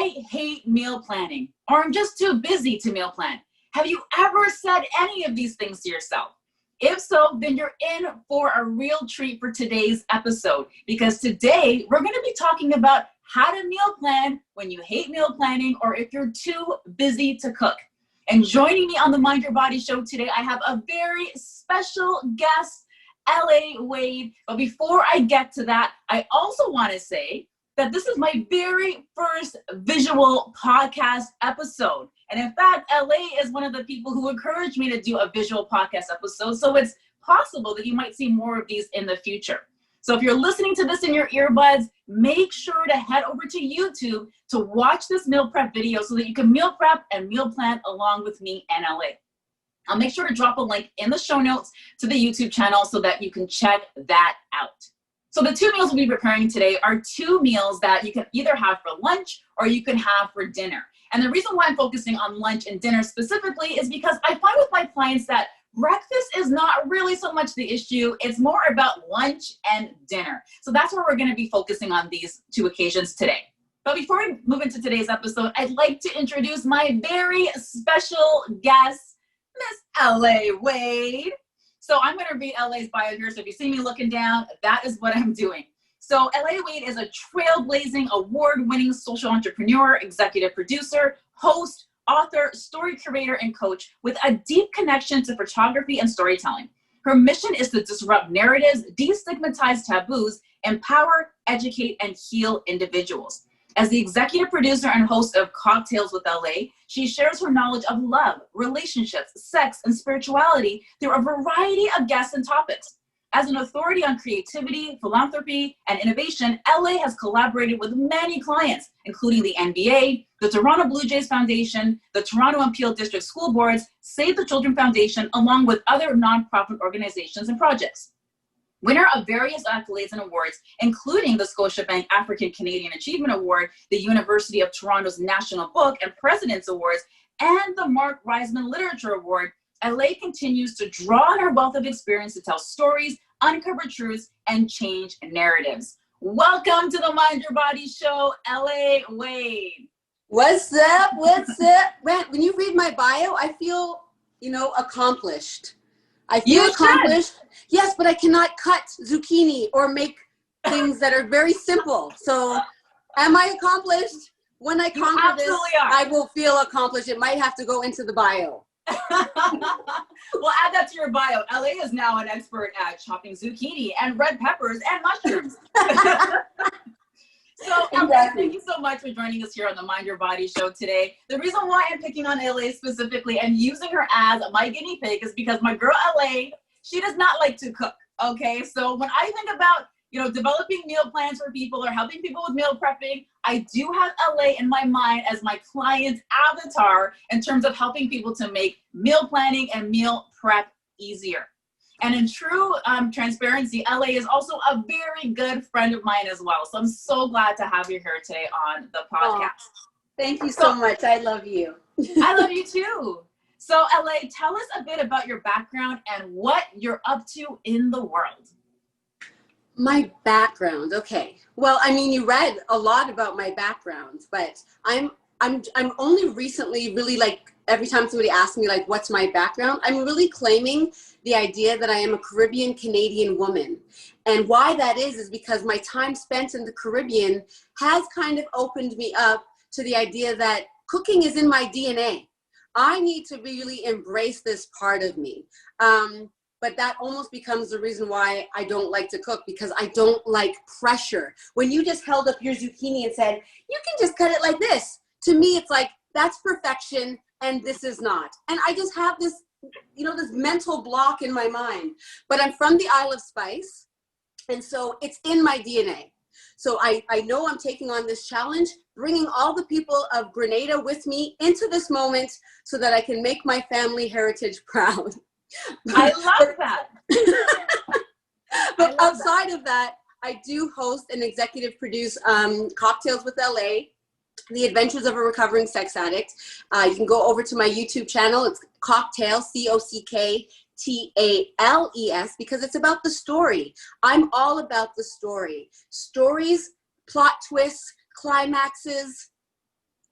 I hate meal planning, or I'm just too busy to meal plan. Have you ever said any of these things to yourself? If so, then you're in for a real treat for today's episode, because today we're going to be talking about how to meal plan when you hate meal planning or if you're too busy to cook. And joining me on the Mind Your Body show today, I have a very special guest, LA Wade. But before I get to that, I also want to say that this is my very first visual podcast episode. And in fact, LA is one of the people who encouraged me to do a visual podcast episode. So it's possible that you might see more of these in the future. So if you're listening to this in your earbuds, make sure to head over to YouTube to watch this meal prep video so that you can meal prep and meal plan along with me and LA. I'll make sure to drop a link in the show notes to the YouTube channel so that you can check that out. So the two meals we'll be preparing today are two meals that you can either have for lunch or you can have for dinner. And the reason why I'm focusing on lunch and dinner specifically is because I find with my clients that breakfast is not really so much the issue. It's more about lunch and dinner. So that's where we're going to be focusing on these two occasions today. But before we move into today's episode, I'd like to introduce my very special guest, Miss LA Wade. So I'm going to read LA's bio here. So if you see me looking down, that is what I'm doing. So LA Wade is a trailblazing, award-winning social entrepreneur, executive producer, host, author, story curator, and coach with a deep connection to photography and storytelling. Her mission is to disrupt narratives, destigmatize taboos, empower, educate, and heal individuals. As the executive producer and host of Cocktales with LA, she shares her knowledge of love, relationships, sex, and spirituality through a variety of guests and topics. As an authority on creativity, philanthropy, and innovation, LA has collaborated with many clients, including the NBA, the Toronto Blue Jays Foundation, the Toronto and Peel District School Boards, Save the Children Foundation, along with other nonprofit organizations and projects. Winner of various accolades and awards, including the Scotiabank African Canadian Achievement Award, the University of Toronto's National Book and President's Awards, and the Mark Reisman Literature Award, LA continues to draw on her wealth of experience to tell stories, uncover truths, and change narratives. Welcome to the Mind Your Body show, LA Wade. What's up? What's up? When you read my bio, I feel, accomplished. I feel accomplished. Yes, but I cannot cut zucchini or make things that are very simple. So am I accomplished? When I conquer this, I will feel accomplished. It might have to go into the bio. Well, add that to your bio. LA is now an expert at chopping zucchini and red peppers and mushrooms. So, LA, thank you so much for joining us here on the Mind Your Body show today. The reason why I'm picking on LA specifically and using her as my guinea pig is because my girl LA, she does not like to cook, okay? So when I think about, developing meal plans for people or helping people with meal prepping, I do have LA in my mind as my client avatar in terms of helping people to make meal planning and meal prep easier. And in true transparency, LA is also a very good friend of mine as well. So I'm so glad to have you here today on the podcast. Oh, thank you so much. I love you. I love you too. So LA, tell us a bit about your background and what you're up to in the world. My background. Okay. Well, you read a lot about my background, but I'm only recently really every time somebody asks me what's my background, I'm really claiming the idea that I am a Caribbean Canadian woman. And why that is because my time spent in the Caribbean has kind of opened me up to the idea that cooking is in my DNA. I need to really embrace this part of me. But that almost becomes the reason why I don't like to cook, because I don't like pressure. When you just held up your zucchini and said, you can just cut it like this, to me, it's like, that's perfection and this is not. And I just have this, this mental block in my mind. But I'm from the Isle of Spice, and so it's in my DNA. So I know I'm taking on this challenge, bringing all the people of Grenada with me into this moment so that I can make my family heritage proud. I love that. But outside of that, I do host and executive produce Cocktales with LA, The Adventures of a Recovering Sex Addict. You can go over to my YouTube channel. It's Cocktales, Cocktales, because it's about the story. I'm all about the story. Stories, plot twists, climaxes,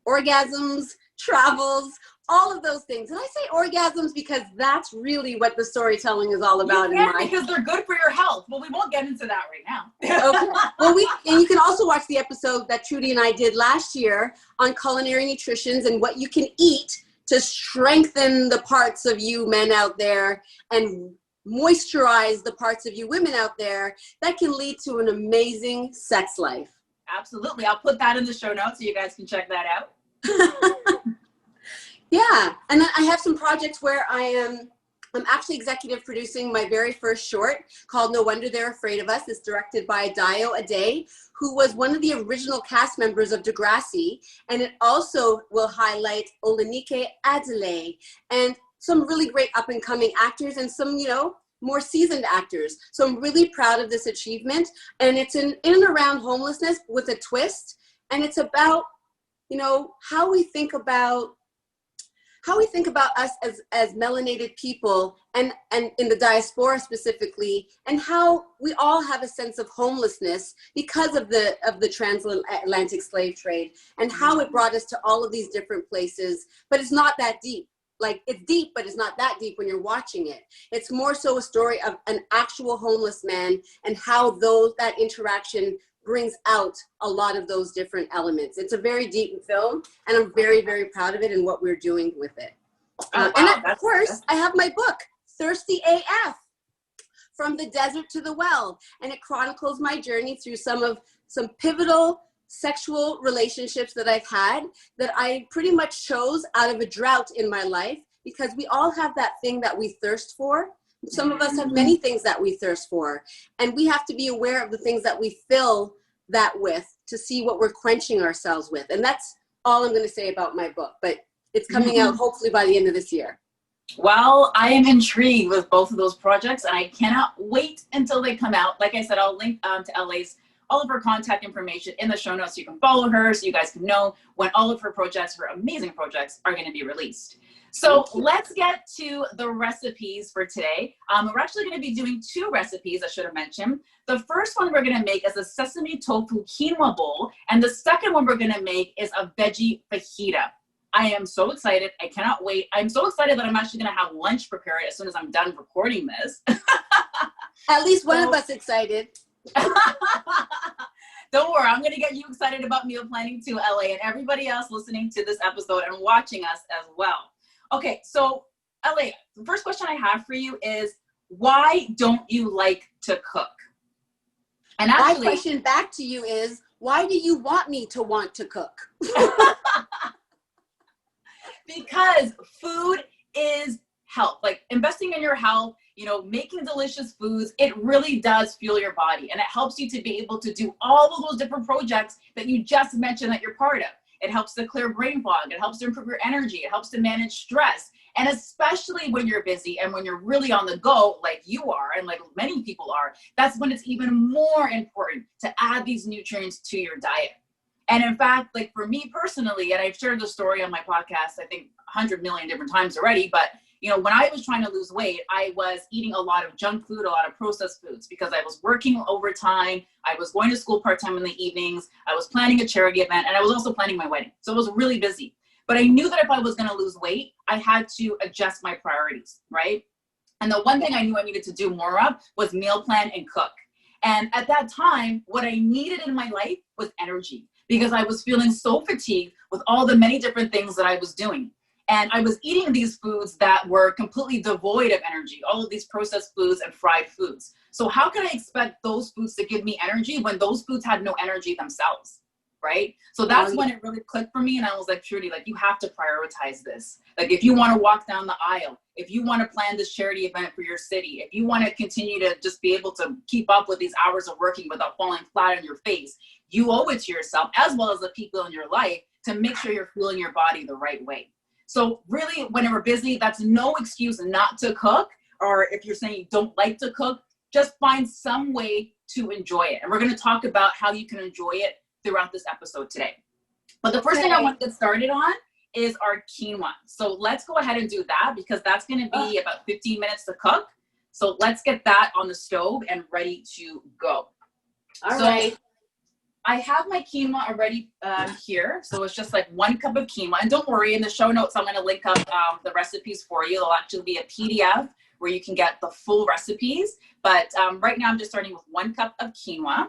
orgasms, travels, all of those things. And I say orgasms because that's really what the storytelling is all about. Because they're good for your health. Well, we won't get into that right now. Okay. Well, and you can also watch the episode that Trudy and I did last year on culinary nutrition and what you can eat to strengthen the parts of you men out there and moisturize the parts of you women out there that can lead to an amazing sex life. Absolutely. I'll put that in the show notes so you guys can check that out. Yeah. And then I have some projects where I'm actually executive producing my very first short called No Wonder They're Afraid of Us. It's directed by Dio Ade, who was one of the original cast members of Degrassi. And it also will highlight Olenike Adelaide and some really great up and coming actors and some, more seasoned actors. So I'm really proud of this achievement. And it's in and around homelessness with a twist. And it's about, how we think about us as melanated people and in the diaspora specifically, and how we all have a sense of homelessness because of the transatlantic slave trade and how it brought us to all of these different places. But it's not that deep. Like, it's deep, but it's not that deep when you're watching it. It's more so a story of an actual homeless man and how that interaction brings out a lot of those different elements. It's a very deep film, and I'm very, very proud of it and what we're doing with it. Wow, and of course, I have my book, Thirsty AF, From the Desert to the Well, and it chronicles my journey through some pivotal sexual relationships that I've had that I pretty much chose out of a drought in my life, because we all have that thing that we thirst for. Some of us have many things that we thirst for, and we have to be aware of the things that we fill that with to see what we're quenching ourselves with. And that's all I'm going to say about my book, but it's coming out hopefully by the end of this year. Well, I am intrigued with both of those projects, and I cannot wait until they come out. Like I said, I'll link to LA's all of her contact information in the show notes. So you can follow her so you guys can know when all of her projects, her amazing projects, are going to be released. So let's get to the recipes for today. We're actually going to be doing 2 recipes, I should have mentioned. The first one we're going to make is a sesame tofu quinoa bowl, and the second one we're going to make is a veggie fajita. I am so excited. I cannot wait. I'm so excited that I'm actually going to have lunch prepared as soon as I'm done recording this. At least one of us excited. Don't worry, I'm going to get you excited about meal planning too, LA, and everybody else listening to this episode and watching us as well. Okay, so LA, the first question I have for you is, why don't you like to cook? And actually, my question back to you is, why do you want me to want to cook? Because food is health. Like, investing in your health, making delicious foods, it really does fuel your body, and it helps you to be able to do all of those different projects that you just mentioned that you're part of. It helps to clear brain fog. It helps to improve your energy. It helps to manage stress. And especially when you're busy and when you're really on the go, like you are, and like many people are, that's when it's even more important to add these nutrients to your diet. And in fact, like for me personally, and I've shared the story on my podcast, I think 100 million different times already, but when I was trying to lose weight, I was eating a lot of junk food, a lot of processed foods, because I was working overtime. I was going to school part-time in the evenings. I was planning a charity event, and I was also planning my wedding. So I was really busy. But I knew that if I was going to lose weight, I had to adjust my priorities, right? And the one thing I knew I needed to do more of was meal plan and cook. And at that time, what I needed in my life was energy, because I was feeling so fatigued with all the many different things that I was doing. And I was eating these foods that were completely devoid of energy, all of these processed foods and fried foods. So how can I expect those foods to give me energy when those foods had no energy themselves, right? So that's when it really clicked for me. And I was like, Trudy, like, you have to prioritize this. Like, if you want to walk down the aisle, if you want to plan this charity event for your city, if you want to continue to just be able to keep up with these hours of working without falling flat on your face, you owe it to yourself, as well as the people in your life, to make sure you're fueling your body the right way. So really, when we're busy, that's no excuse not to cook. Or if you're saying you don't like to cook, just find some way to enjoy it. And we're going to talk about how you can enjoy it throughout this episode today. But the first thing I want to get started on is our quinoa. So let's go ahead and do that, because that's going to be about 15 minutes to cook. So let's get that on the stove and ready to go. All right. I have my quinoa already here. So it's just like 1 cup of quinoa. And don't worry, in the show notes, I'm going to link up the recipes for you. There'll actually be a PDF where you can get the full recipes. But right now I'm just starting with 1 cup of quinoa.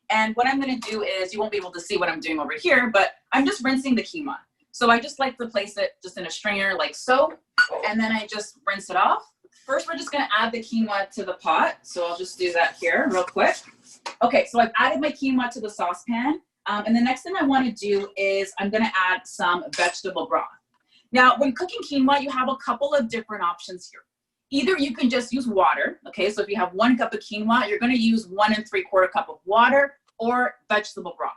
And what I'm going to do is, you won't be able to see what I'm doing over here, but I'm just rinsing the quinoa. So I just like to place it just in a strainer like so. And then I just rinse it off. First, we're just going to add the quinoa to the pot. So I'll just do that here real quick. Okay, so I've added my quinoa to the saucepan. And the next thing I want to do is I'm going to add some vegetable broth. Now, when cooking quinoa, you have a couple of different options here. Either you can just use water. Okay, so if you have 1 cup of quinoa, you're going to use 1 3/4 cup of water or vegetable broth.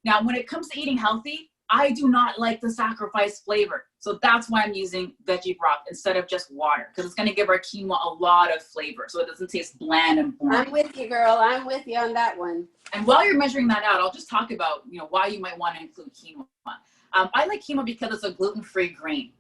Now, when it comes to eating healthy, I do not like to sacrifice flavor. So that's why I'm using veggie broth instead of just water, because it's going to give our quinoa a lot of flavor so it doesn't taste bland and boring. I'm with you, girl. I'm with you on that one. And while you're measuring that out, I'll just talk about, why you might want to include quinoa. I like quinoa because it's a gluten-free grain.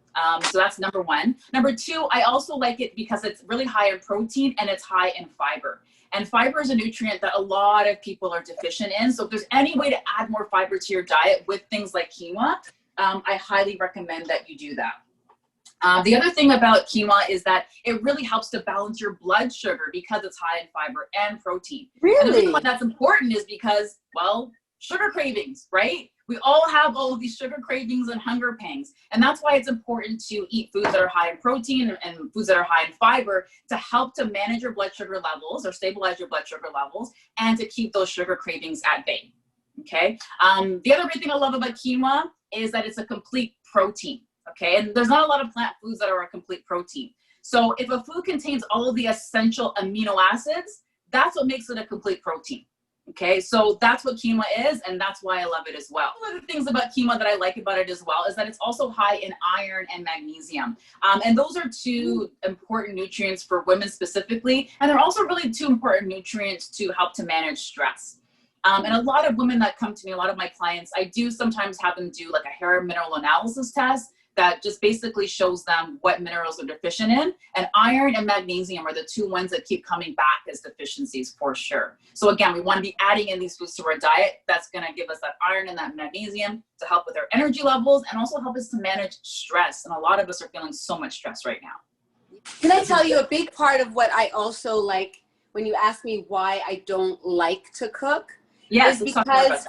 So that's number 1. Number 2, I also like it because it's really high in protein and it's high in fiber. And fiber is a nutrient that a lot of people are deficient in. So if there's any way to add more fiber to your diet with things like quinoa, I highly recommend that you do that. The other thing about quinoa is that it really helps to balance your blood sugar because it's high in fiber and protein. Really? And the reason why that's important is because, well, sugar cravings, right? We all have all of these sugar cravings and hunger pangs. And that's why it's important to eat foods that are high in protein and foods that are high in fiber to help to manage your blood sugar levels or stabilize your blood sugar levels and to keep those sugar cravings at bay. Okay. The other great thing I love about quinoa is that it's a complete protein. Okay. And there's not a lot of plant foods that are a complete protein. So if a food contains all of the essential amino acids, that's what makes it a complete protein. Okay, so that's what quinoa is, and that's why I love it as well. One of the things about quinoa that I like about it as well is that it's also high in iron and magnesium. And those are 2 important nutrients for women specifically, and they're also really 2 important nutrients to help to manage stress. And a lot of women that come to me, a lot of my clients, I do sometimes have them do like a hair mineral analysis test that just basically shows them what minerals are deficient in. And iron and magnesium are the 2 ones that keep coming back as deficiencies for sure. So again, we want to be adding in these foods to our diet. That's going to give us that iron and that magnesium to help with our energy levels and also help us to manage stress. And a lot of us are feeling so much stress right now. Can I tell you a big part of what I also like when you ask me why I don't like to cook? Yes, is because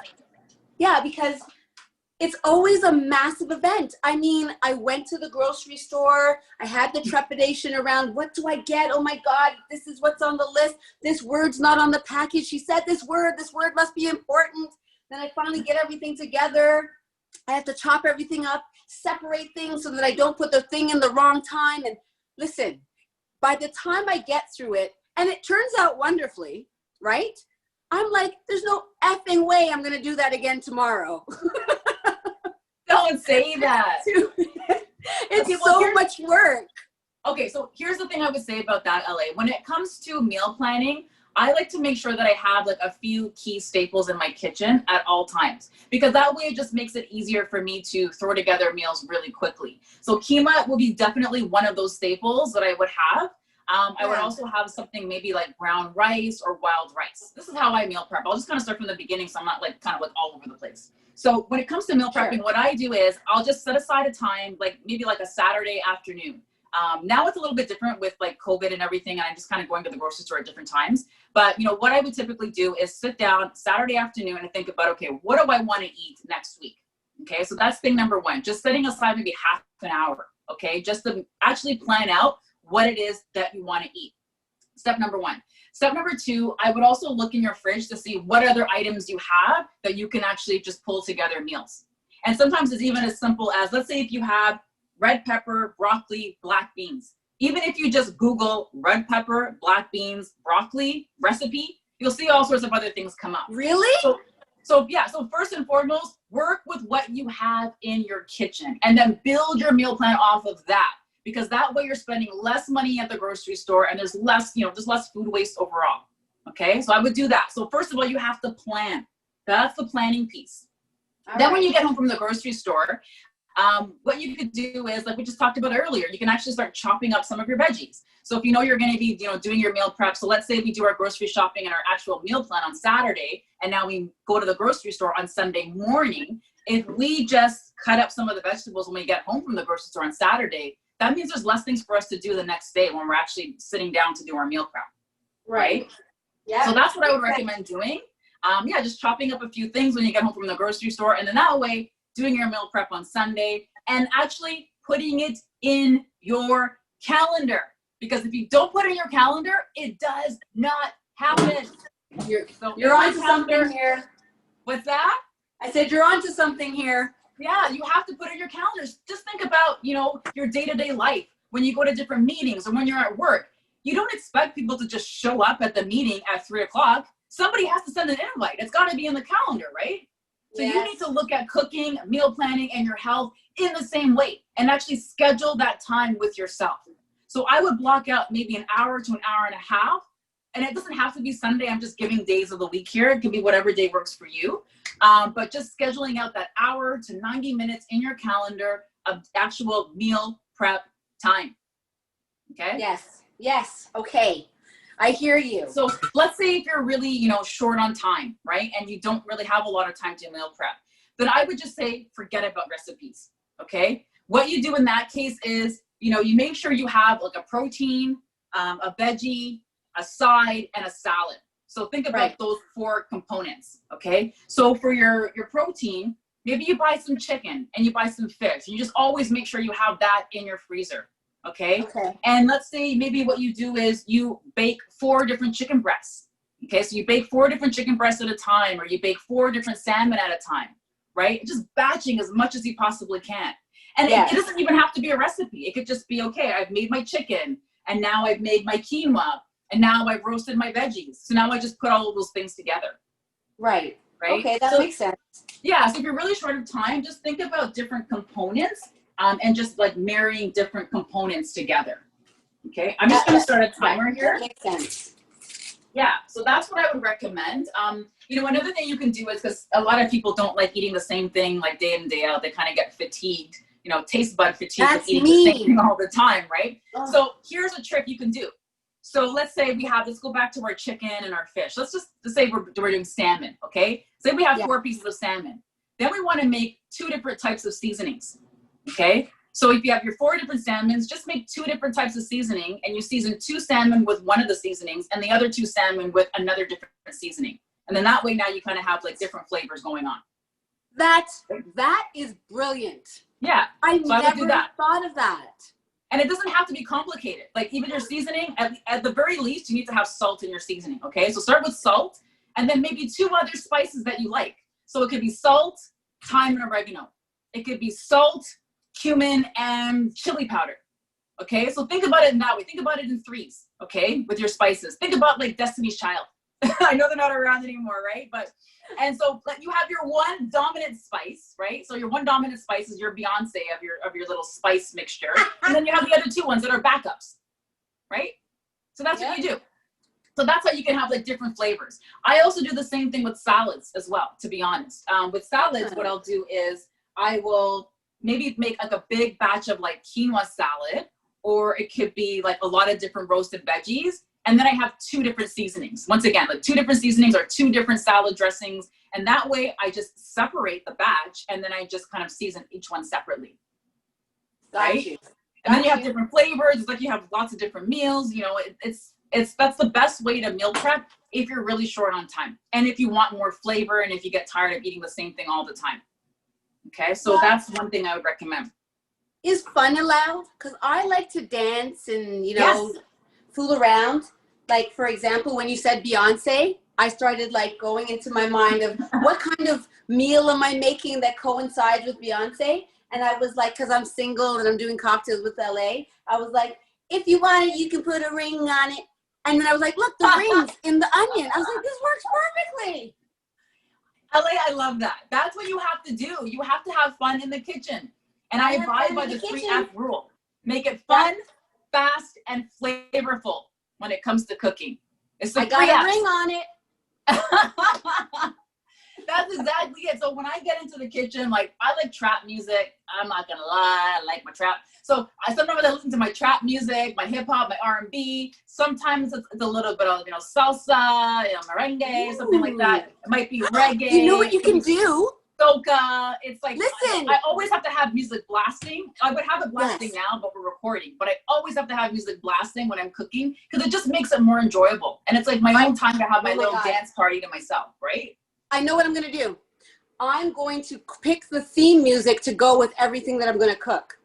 it's always a massive event. I mean, I went to the grocery store. I had the trepidation around, what do I get? Oh my God, this is what's on the list. This word's not on the package. She said this word must be important. Then I finally get everything together. I have to chop everything up, separate things so that I don't put the thing in the wrong time. And listen, by the time I get through it, and it turns out wonderfully, right? I'm like, there's no effing way I'm going to do that again tomorrow. Don't say that. It's so much work. Okay, so here's the thing I would say about that, LA. When it comes to meal planning, I like to make sure that I have like a few key staples in my kitchen at all times, because that way it just makes it easier for me to throw together meals really quickly. So quinoa will be definitely one of those staples that I would have. I would also have something maybe like brown rice or wild rice. This is how I meal prep. I'll just kind of start from the beginning so I'm not like kind of like all over the place. So when it comes to meal prepping, what I do is I'll just set aside a time, like maybe like a Saturday afternoon. Now it's a little bit different with like COVID and everything, and I'm just kind of going to the grocery store at different times. But what I would typically do is sit down Saturday afternoon and think about, okay, what do I want to eat next week? Okay, so that's thing number 1, just setting aside maybe half an hour, okay, just to actually plan out what it is that you want to eat. Step number 1. Step number 2, I would also look in your fridge to see what other items you have that you can actually just pull together meals. And sometimes it's even as simple as, let's say if you have red pepper, broccoli, black beans. Even if you just Google red pepper, black beans, broccoli recipe, you'll see all sorts of other things come up. Really? So first and foremost, work with what you have in your kitchen and then build your meal plan off of that. Because that way you're spending less money at the grocery store and there's less, there's less food waste overall. Okay, so I would do that. So first of all, you have to plan. That's the planning piece. Then when you get home from the grocery store, What you could do is, like we just talked about earlier, you can actually start chopping up some of your veggies. So if you know you're going to be, doing your meal prep. So let's say we do our grocery shopping and our actual meal plan on Saturday, and now we go to the grocery store on Sunday morning. If we just cut up some of the vegetables when we get home from the grocery store on Saturday, that means there's less things for us to do the next day when we're actually sitting down to do our meal prep. Right? Yeah. So that's what I would recommend doing. Just chopping up a few things when you get home from the grocery store, and then that way doing your meal prep on Sunday and actually putting it in your calendar. Because if you don't put it in your calendar, it does not happen. You're onto something here. What's that? I said you're onto something here. Yeah, you have to put it in your calendars. Just think about, your day-to-day life when you go to different meetings or when you're at work. You don't expect people to just show up at the meeting at 3:00. Somebody has to send an invite. It's got to be in the calendar, right? So you need to look at cooking, meal planning, and your health in the same way and actually schedule that time with yourself. So I would block out maybe an hour to an hour and a half. And it doesn't have to be Sunday. I'm just giving days of the week here. It can be whatever day works for you. But just scheduling out that hour to 90 minutes in your calendar of actual meal prep time. Okay? Yes. Okay. I hear you. So let's say if you're really, short on time, right? And you don't really have a lot of time to meal prep, then I would just say, forget about recipes. Okay. What you do in that case is, you make sure you have like a protein, a veggie, a side, and a salad. So think about those 4 components. Okay. So for your protein, maybe you buy some chicken and you buy some fish. You just always make sure you have that in your freezer. Okay. And let's say maybe what you do is you bake 4 different chicken breasts. Okay. So you bake 4 different chicken breasts at a time, or you bake 4 different salmon at a time, right? Just batching as much as you possibly can. And it doesn't even have to be a recipe. It could just be, okay, I've made my chicken, and now I've made my quinoa, and now I've roasted my veggies. So now I just put all of those things together. Right. Okay. That makes sense. Yeah. So if you're really short of time, just think about different components. And just like marrying different components together. Okay, I'm just going to start a timer here. That makes sense. Yeah, so that's what I would recommend. Another thing you can do is, because a lot of people don't like eating the same thing like day in, day out. They kind of get fatigued, taste bud fatigue with eating the same thing all the time, right? Oh. So here's a trick you can do. So let's say let's go back to our chicken and our fish. Let's say we're doing salmon, okay? Say we have 4 pieces of salmon. Then we want to make 2 different types of seasonings. Okay, so if you have your 4 different salmons, just make 2 different types of seasoning, and you season 2 salmon with one of the seasonings and the other 2 salmon with another different seasoning. And then that way now you kind of have like different flavors going on. That is brilliant. Yeah. I never thought of that. And it doesn't have to be complicated. Like even your seasoning, at the very least, you need to have salt in your seasoning. Okay, so start with salt and then maybe 2 other spices that you like. So it could be salt, thyme, and oregano. It could be salt, cumin, and chili powder. Okay, so think about it in that way. Think about it in 3s, okay, with your spices. Think about like Destiny's Child. I know they're not around anymore, right? And so you have your 1 dominant spice, right? So your 1 dominant spice is your Beyonce of your little spice mixture. And then you have the other 2 ones that are backups, right? So that's what you do. So that's how you can have like different flavors. I also do the same thing with salads as well, to be honest. With salads, what I'll do is I will maybe make like a big batch of like quinoa salad, or it could be like a lot of different roasted veggies. And then I have 2 different seasonings. Once again, like 2 different seasonings or 2 different salad dressings. And that way I just separate the batch, and then I just kind of season each one separately. Right? And then you have different flavors. It's like you have lots of different meals. That's the best way to meal prep if you're really short on time. And if you want more flavor, and if you get tired of eating the same thing all the time. Okay, so that's one thing I would recommend. Is fun allowed? Because I like to dance and, fool around. Like, for example, when you said Beyonce, I started like going into my mind of what kind of meal am I making that coincides with Beyonce? And I was like, because I'm single and I'm doing cocktails with LA, I was like, if you want it, you can put a ring on it. And then I was like, look, the ring's in the onion. I was like, this works perfectly. LA, I love that. That's what you have to do. You have to have fun in the kitchen. And I abide by the 3F rule. Make it fun, fast, and flavorful when it comes to cooking. It's the 3 F's. I got a ring on it. That's exactly it. So when I get into the kitchen, like I like trap music. I'm not gonna lie, I like my trap. So sometimes I listen to my trap music, my hip hop, my R&B. Sometimes it's a little bit of salsa, merengue, something like that. It might be reggae. You know what you can do? Soca. It's like, listen, I always have to have music blasting. I would have it blasting now, but we're recording. But I always have to have music blasting when I'm cooking because it just makes it more enjoyable. And it's like my own time to have my little dance party to myself, right? I know what I'm going to do. I'm going to pick the theme music to go with everything that I'm going to cook.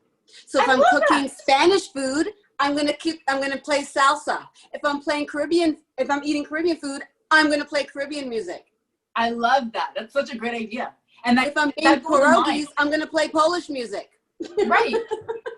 So if I'm cooking Spanish food, I'm going to play salsa. If I'm eating Caribbean food, I'm going to play Caribbean music. I love that. That's such a great idea. And if I'm making pierogies, I'm going to play Polish music. Right.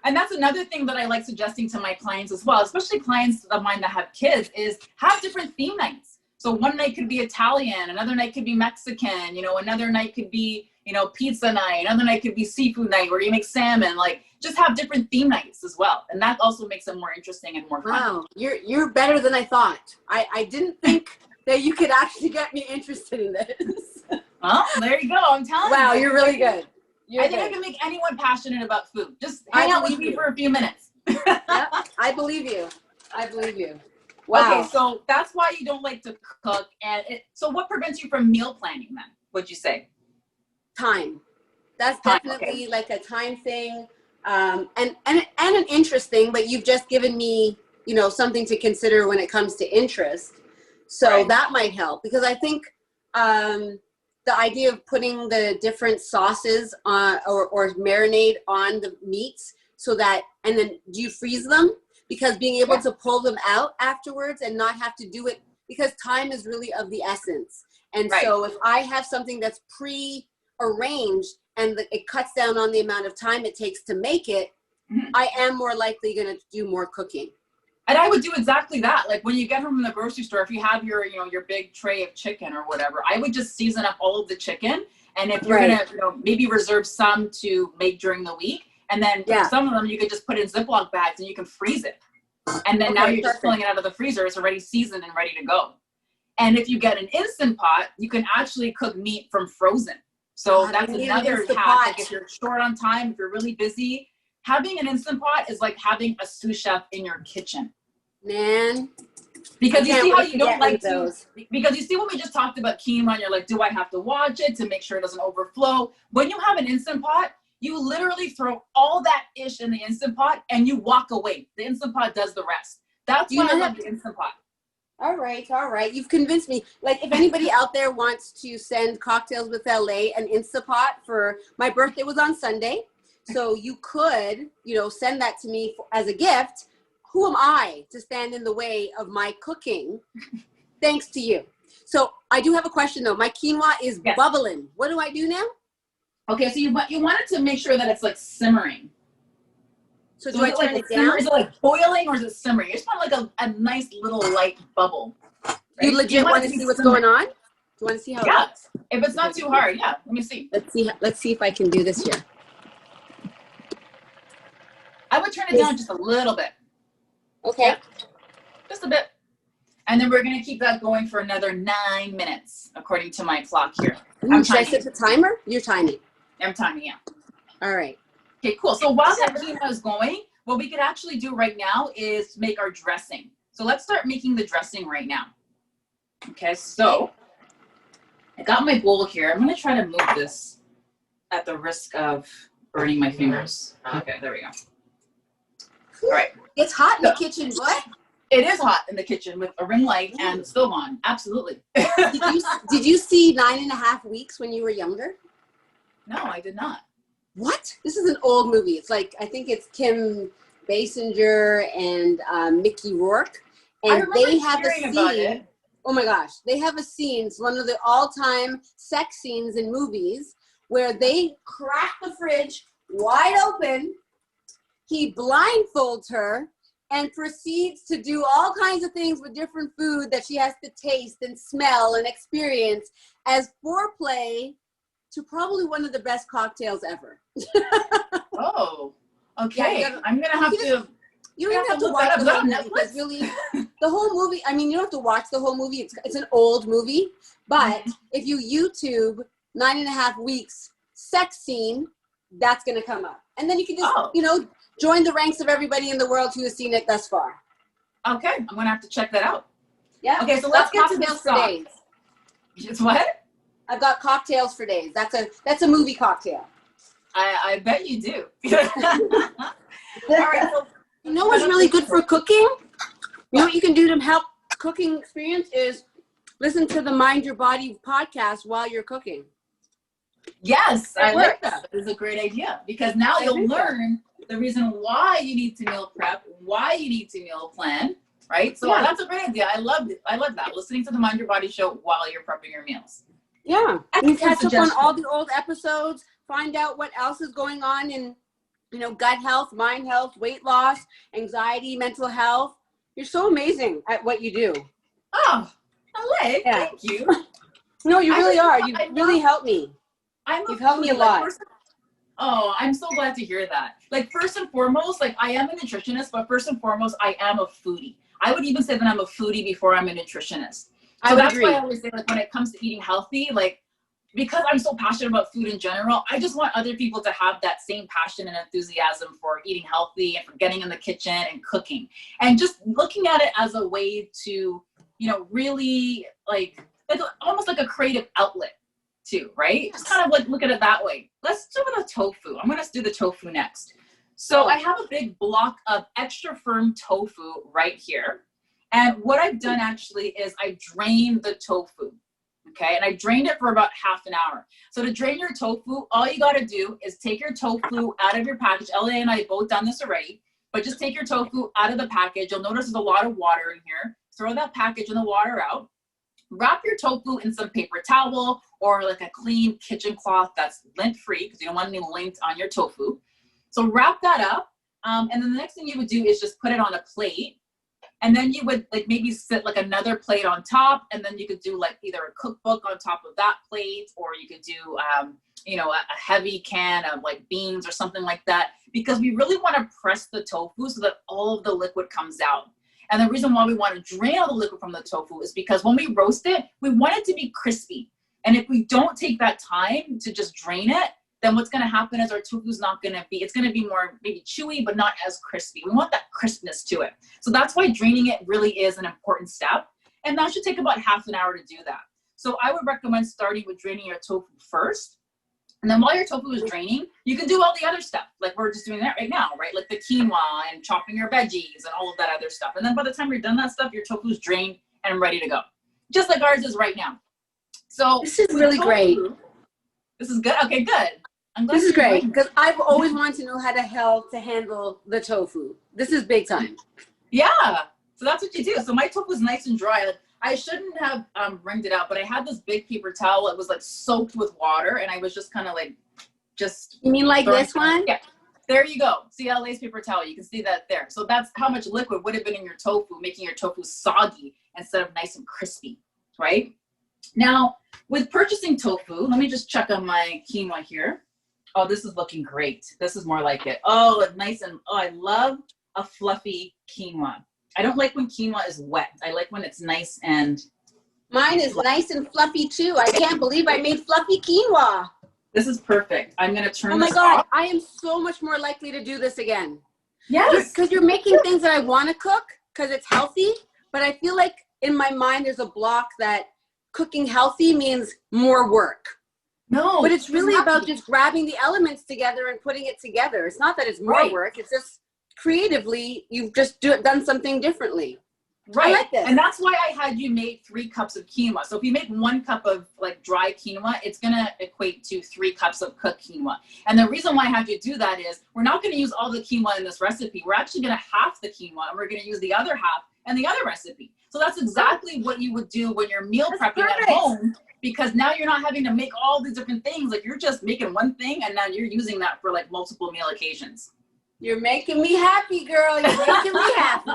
And that's another thing that I like suggesting to my clients as well, especially clients of mine that have kids, is have different theme nights. So one night could be Italian, another night could be Mexican, another night could be, pizza night, another night could be seafood night where you make salmon. Like, just have different theme nights as well. And that also makes it more interesting and more fun. Wow, you're better than I thought. I didn't think that you could actually get me interested in this. Well, there you go. I'm telling you. Wow, you're really good. I think I can make anyone passionate about food. Just hang out with me for a few minutes. Yep, I believe you. I believe you. Wow. Okay, so that's why you don't like to cook. And so what prevents you from meal planning then, would you say? Time. That's definitely like a time thing, and an interest thing, but you've just given me, something to consider when it comes to interest. So that might help, because I think the idea of putting the different sauces on or marinade on the meats so that, and then do you freeze them? Because being able to pull them out afterwards and not have to do it, because time is really of the essence. And so if I have something that's pre-arranged and it cuts down on the amount of time it takes to make it, I am more likely going to do more cooking. And I would do exactly that. Like when you get home from the grocery store, if you have your, your big tray of chicken or whatever, I would just season up all of the chicken. And if you're going to, maybe reserve some to make during the week. And then some of them you could just put in Ziploc bags and you can freeze it. And then now you're just pulling it out of the freezer. It's already seasoned and ready to go. And if you get an Instant Pot, you can actually cook meat from frozen. So that's another hack. Like if you're short on time, if you're really busy, having an Instant Pot is like having a sous chef in your kitchen. Man. Because you see how you don't like those. Because you see when we just talked about quinoa and you're like, do I have to watch it to make sure it doesn't overflow? When you have an Instant Pot, you literally throw all that ish in the Instant Pot and you walk away. The Instant Pot does the rest. That's why I love the Instant Pot. All right. You've convinced me. Like, if anybody out there wants to send Cocktales with LA an Instant Pot for my birthday was on Sunday. So you could, send that to me as a gift. Who am I to stand in the way of my cooking? Thanks to you. So I do have a question though. My quinoa is bubbling. What do I do now? Okay, so you wanted to make sure that it's like simmering. So do I turn it down? Is it like boiling or is it simmering? You just want like a nice little light bubble. Right? You legit want to see what's going on? Do you want to see how it looks? If it's not too hard, let me see. Let's see if I can do this here. I would turn it down just a little bit. Okay. Yeah, just a bit. And then we're going to keep that going for another 9 minutes, according to my clock here. Should I set the timer? You're timing. I'm timing, yeah. All right. Okay, cool. So while that quinoa is going, what we could actually do right now is make our dressing. So let's start making the dressing right now. Okay, so I got my bowl here. I'm going to try to move this at the risk of burning my fingers. Okay, there we go. All right. It's hot in the kitchen, what? It is hot in the kitchen with a ring light and the stove on. Absolutely. Did you see 9.5 Weeks when you were younger? No, I did not. What? This is an old movie. It's like, I think it's Kim Basinger and Mickey Rourke. And they have a scene. Oh my gosh. They have a scene. It's one of the all-time sex scenes in movies where they crack the fridge wide open. He blindfolds her and proceeds to do all kinds of things with different food that she has to taste and smell and experience as foreplay to probably one of the best cocktails ever. Oh, okay. I'm going to have to... You don't have to watch it on Netflix. Really, the whole movie, I mean, you don't have to watch the whole movie. It's an old movie, but if you YouTube 9.5 weeks sex scene, that's going to come up. And then you can just, you know, join the ranks of everybody in the world who has seen it thus far. Okay, I'm going to have to check that out. Yeah. Okay, so let's get to cocktails this for days. It's what? I've got cocktails for days. That's a movie cocktail. I bet you do. All right, so you know what's really good for cooking? You know what you can do to help cooking experience is listen to the Mind Your Body podcast while you're cooking. Yes, I like that. It's a great idea because now you'll learn the reason why you need to meal prep, why you need to meal plan, right? So that's a great idea. I love it. I love that. Listening to the Mind Your Body show while you're prepping your meals. Yeah. You catch up on all the old episodes, find out what else is going on in, you know, gut health, mind health, weight loss, anxiety, mental health. You're so amazing at what you do. Oh, LA, thank you. No, you really are. You really helped me. You've helped me a lot. Oh, I'm so glad to hear that. Like, first and foremost, like, I am a nutritionist, but first and foremost, I am a foodie. I would even say that I'm a foodie before I'm a nutritionist. So that's why I always say, like, when it comes to eating healthy, like, because I'm so passionate about food in general, I just want other people to have that same passion and enthusiasm for eating healthy and for getting in the kitchen and cooking. And just looking at it as a way to, you know, really like almost like a creative outlet too, right? Just kind of like look at it that way. Let's do the tofu. I'm going to do the tofu next. So I have a big block of extra firm tofu right here. And what I've done actually is I drained the tofu. Okay, and I drained it for about half an hour. So to drain your tofu, all you got to do is take your tofu out of your package. LA and I have both done this already, but just take your tofu out of the package. You'll notice there's a lot of water in here. Throw that package and the water out. Wrap your tofu in some paper towel or like a clean kitchen cloth that's lint-free because you don't want any lint on your tofu. So wrap that up. And then the next thing you would do is just put it on a plate. And then you would like maybe sit like another plate on top, and then you could do like either a cookbook on top of that plate, or you could do, you know, a heavy can of like beans or something like that, because we really want to press the tofu so that all of the liquid comes out. And the reason why we want to drain all the liquid from the tofu is because when we roast it, we want it to be crispy. And if we don't take that time to just drain it, then what's going to happen is our tofu is not going to be, it's going to be more maybe chewy, but not as crispy. We want that crispness to it. So that's why draining it really is an important step. And that should take about half an hour to do that. So I would recommend starting with draining your tofu first. And then while your tofu is draining, you can do all the other stuff. Like we're just doing that right now, right? Like the quinoa and chopping your veggies and all of that other stuff. And then by the time you're done that stuff, your tofu is drained and ready to go. Just like ours is right now. So this is really great. This is good. Okay, good. I'm glad this is great because I've always wanted to know how to handle the tofu. This is big time. Yeah. So that's what you do. So my tofu is nice and dry. Like, I shouldn't have wringed it out, but I had this big paper towel. It was like soaked with water, and I was just kind of like, just. You mean like this one? Yeah. There you go. See LA's paper towel. You can see that there. So that's how much liquid would have been in your tofu, making your tofu soggy instead of nice and crispy, right? Now, with purchasing tofu, let me just check on my quinoa here. Oh, this is looking great. This is more like it. Oh, nice and, oh, I love a fluffy quinoa. I don't like when quinoa is wet. I like when it's nice and. Mine is nice and fluffy too. I can't believe I made fluffy quinoa. This is perfect. I'm going to turn this off. Oh my God, I am so much more likely to do this again. Yes. Because you're making things that I want to cook because it's healthy, but I feel like in my mind there's a block that cooking healthy means more work. No. But it's really about just grabbing the elements together and putting it together. It's not that it's more work. It's just creatively, you've just done something differently. Right. I like this. And that's why I had you make 3 cups of quinoa. So if you make 1 cup of like dry quinoa, it's going to equate to 3 cups of cooked quinoa. And the reason why I had you do that is we're not going to use all the quinoa in this recipe. We're actually going to half the quinoa and we're going to use the other half in the other recipe. So that's exactly what you would do when you're meal prepping at home, because now you're not having to make all these different things. Like you're just making one thing and now you're using that for like multiple meal occasions. You're making me happy, girl. You're making me happy.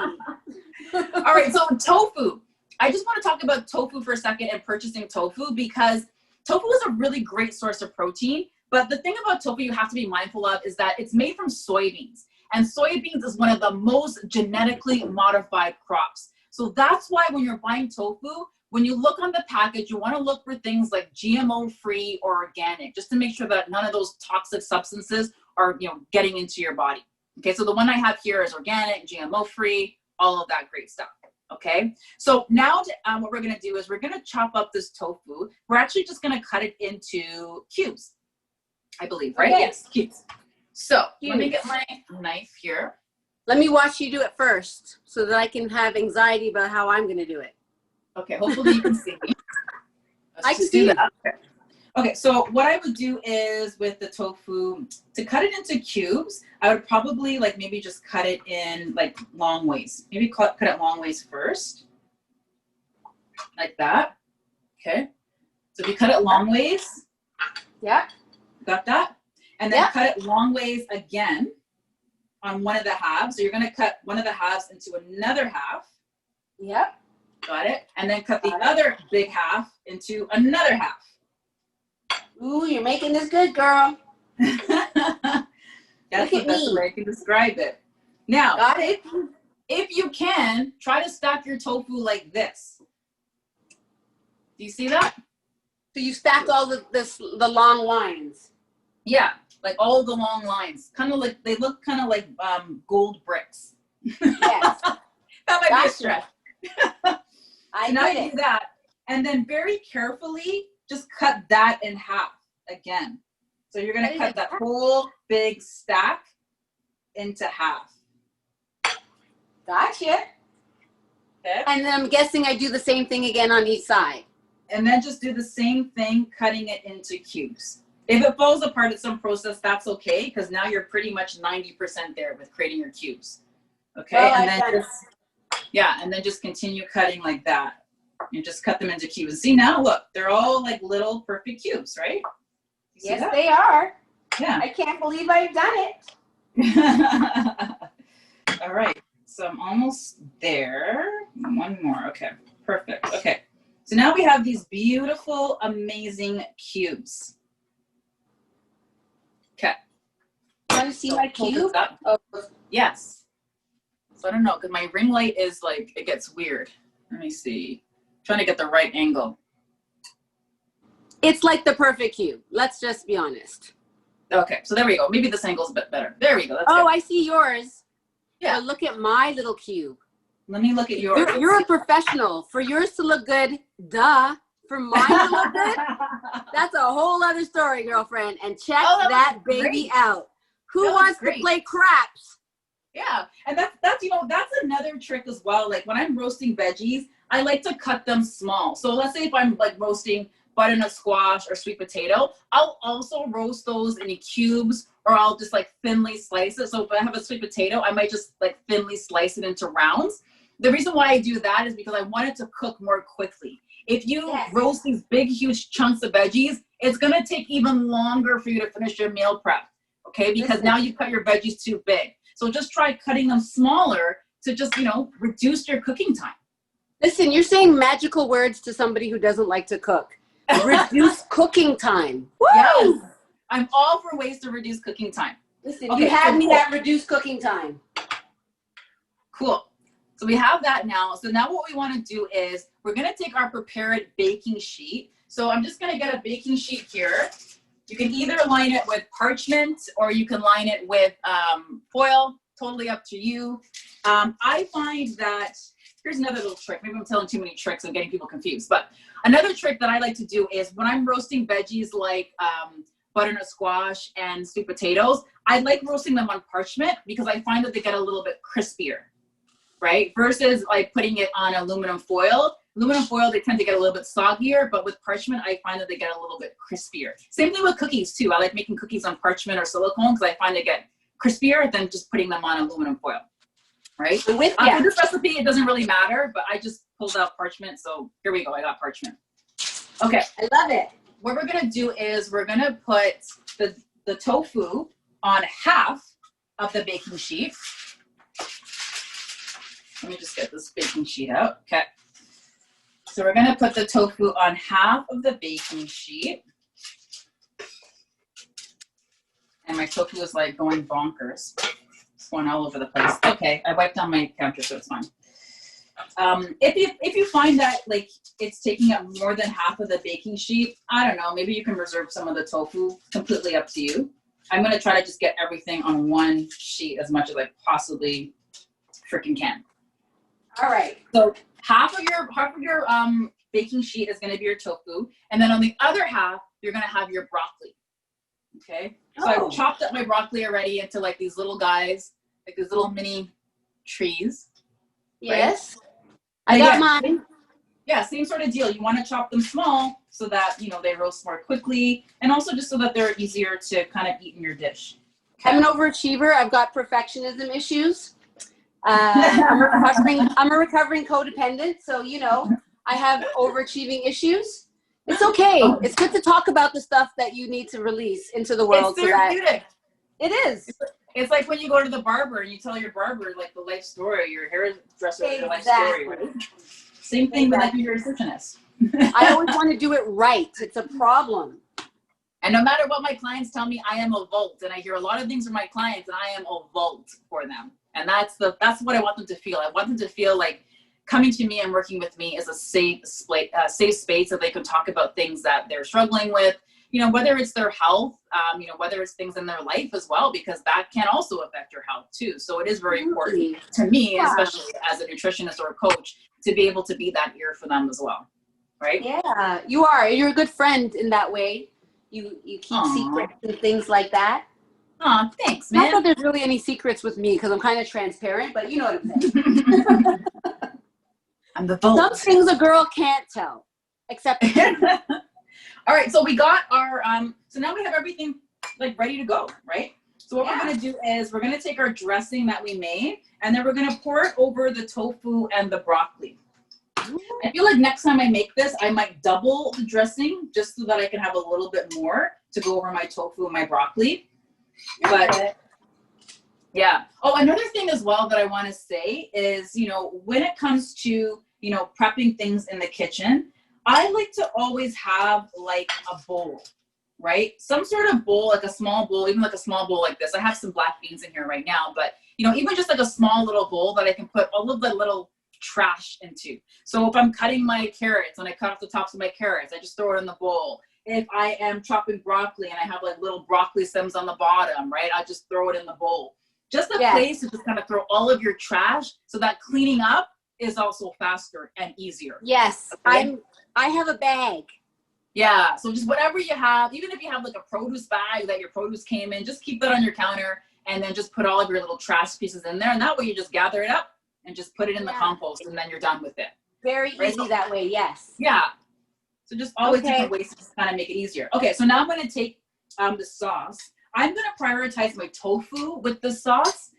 All right, so tofu. I just want to talk about tofu for a second and purchasing tofu, because tofu is a really great source of protein. But the thing about tofu you have to be mindful of is that it's made from soybeans. And soybeans is one of the most genetically modified crops. So that's why when you're buying tofu, when you look on the package, you want to look for things like GMO free or organic, just to make sure that none of those toxic substances are, you know, getting into your body. Okay, so the one I have here is organic, GMO free, all of that great stuff. Okay, so now what we're gonna do is we're gonna chop up this tofu. We're actually just gonna cut it into cubes, I believe, right? Okay. Yes, cubes. So let me get my knife here. Let me watch you do it first so that I can have anxiety about how I'm going to do it. Okay, hopefully you can see me. I can see that. Okay, so what I would do is with the tofu, to cut it into cubes, I would probably like maybe just cut it in like long ways. Maybe cut it long ways first, like that. Okay, so if you cut it long ways, yeah, got that? And then cut it long ways again on one of the halves. So you're gonna cut one of the halves into another half. Yep. Got it? And then cut the other big half into another half. Ooh, you're making this good, girl. That's the best way I can describe it. Now, if you can, try to stack your tofu like this. Do you see that? So you stack all the long lines. Yeah, like all the long lines. Kind of like, they look kind of like gold bricks. Yes. That might be a stretch. I now you do that. And then very carefully, just cut that in half again. So you're going to cut that whole big stack into half. Gotcha. Okay. And then I'm guessing I do the same thing again on each side. And then just do the same thing, cutting it into cubes. If it falls apart at some process, that's okay, because now you're pretty much 90% there with creating your cubes. Okay, well, and then just continue cutting like that. And just cut them into cubes. See, now look, they're all like little perfect cubes, right? Yes, they are. Yeah. I can't believe I've done it. All right, so I'm almost there. One more, okay, perfect. Okay, so now we have these beautiful, amazing cubes. Okay. Want to see my cube? Oh, yes. So I don't know, because my ring light is like, it gets weird. Let me see. I'm trying to get the right angle. It's like the perfect cube. Let's just be honest. Okay, so there we go. Maybe this angle's a bit better. There we go. That's good. I see yours. Yeah. But look at my little cube. Let me look at yours. You're a professional. For yours to look good, duh. For mine to look good, that's a whole other story, girlfriend. And check that baby out. Who wants to play craps? Yeah, and that's you know, that's another trick as well. Like when I'm roasting veggies, I like to cut them small. So let's say if I'm like roasting butternut squash or sweet potato, I'll also roast those in cubes, or I'll just like thinly slice it. So if I have a sweet potato, I might just like thinly slice it into rounds. The reason why I do that is because I want it to cook more quickly. If you roast these big, huge chunks of veggies, it's gonna take even longer for you to finish your meal prep, okay? Because now you cut your veggies too big. So just try cutting them smaller to just, you know, reduce your cooking time. Listen, you're saying magical words to somebody who doesn't like to cook. Reduce cooking time. Woo! Yes, I'm all for ways to reduce cooking time. Listen, you had me at reduce cooking time. Cool. So we have that now. So now what we want to do is we're going to take our prepared baking sheet. So I'm just going to get a baking sheet here. You can either line it with parchment or you can line it with foil. Totally up to you. I find that, here's another little trick. Maybe I'm telling too many tricks. I'm getting people confused. But another trick that I like to do is when I'm roasting veggies like butternut squash and sweet potatoes, I like roasting them on parchment because I find that they get a little bit crispier, right? Versus like putting it on aluminum foil. Aluminum foil, they tend to get a little bit soggier, but with parchment, I find that they get a little bit crispier. Same thing with cookies too. I like making cookies on parchment or silicone because I find they get crispier than just putting them on aluminum foil, right? For this recipe, it doesn't really matter, but I just pulled out parchment, so here we go, I got parchment. Okay. I love it. What we're gonna do is we're gonna put the tofu on half of the baking sheet. Let me just get this baking sheet out, okay. So we're gonna put the tofu on half of the baking sheet. And my tofu is like going bonkers. It's going all over the place. Okay, I wiped down my counter, so it's fine. If you find that like it's taking up more than half of the baking sheet, I don't know, maybe you can reserve some of the tofu. Completely up to you. I'm gonna try to just get everything on one sheet as much as I possibly freaking can. All right. So half of your baking sheet is gonna be your tofu, and then on the other half you're gonna have your broccoli. Okay. So I chopped up my broccoli already into like these little guys, like these little mini trees. Yes. Right? I got mine. Yeah, same sort of deal. You want to chop them small so that, you know, they roast more quickly, and also just so that they're easier to kind of eat in your dish. Okay. I'm an overachiever. I've got perfectionism issues. I'm a recovering codependent, so you know I have overachieving issues. It's okay. It's good to talk about the stuff that you need to release into the world. It's therapeutic. It is. It's like when you go to the barber and you tell your barber like the life story, your hairdresser the life story. Right? Same thing with like your nutritionist. I always want to do it right. It's a problem. And no matter what my clients tell me, I am a volt. And I hear a lot of things from my clients, and I am a volt for them. And that's what I want them to feel. I want them to feel like coming to me and working with me is a safe space so they can talk about things that they're struggling with. You know, whether it's their health, you know, whether it's things in their life as well, because that can also affect your health too. So it is very important to me, especially as a nutritionist or a coach, to be able to be that ear for them as well. Right? Yeah, you are. You're a good friend in that way. You keep secrets and things like that. Aw, thanks, man. Not that there's really any secrets with me because I'm kind of transparent, but you know what I'm saying. I'm the vote. Some things a girl can't tell, except All right, so we got our so now we have everything like ready to go, right? So what we're gonna do is we're gonna take our dressing that we made, and then we're gonna pour it over the tofu and the broccoli. I feel like next time I make this, I might double the dressing just so that I can have a little bit more to go over my tofu and my broccoli. But yeah. Oh, another thing as well that I want to say is, you know, when it comes to, you know, prepping things in the kitchen, I like to always have like a bowl, right? Some sort of bowl, like a small bowl, even like a small bowl like this. I have some black beans in here right now, but, you know, even just like a small little bowl that I can put all of the little trash into. So if I'm cutting my carrots and I cut off the tops of my carrots, I just throw it in the bowl. If I am chopping broccoli and I have like little broccoli stems on the bottom, right, I'll just throw it in the bowl. Just a place to just kind of throw all of your trash so that cleaning up is also faster and easier. Yes, okay? I have a bag. Yeah, so just whatever you have, even if you have like a produce bag that your produce came in, just keep that on your counter and then just put all of your little trash pieces in there, and that way you just gather it up and just put it in the compost, and then you're done with it. Very easy that way, yes. Yeah. So just always different ways to just kind of make it easier. Okay, so now I'm going to take the sauce. I'm going to prioritize my tofu with the sauce.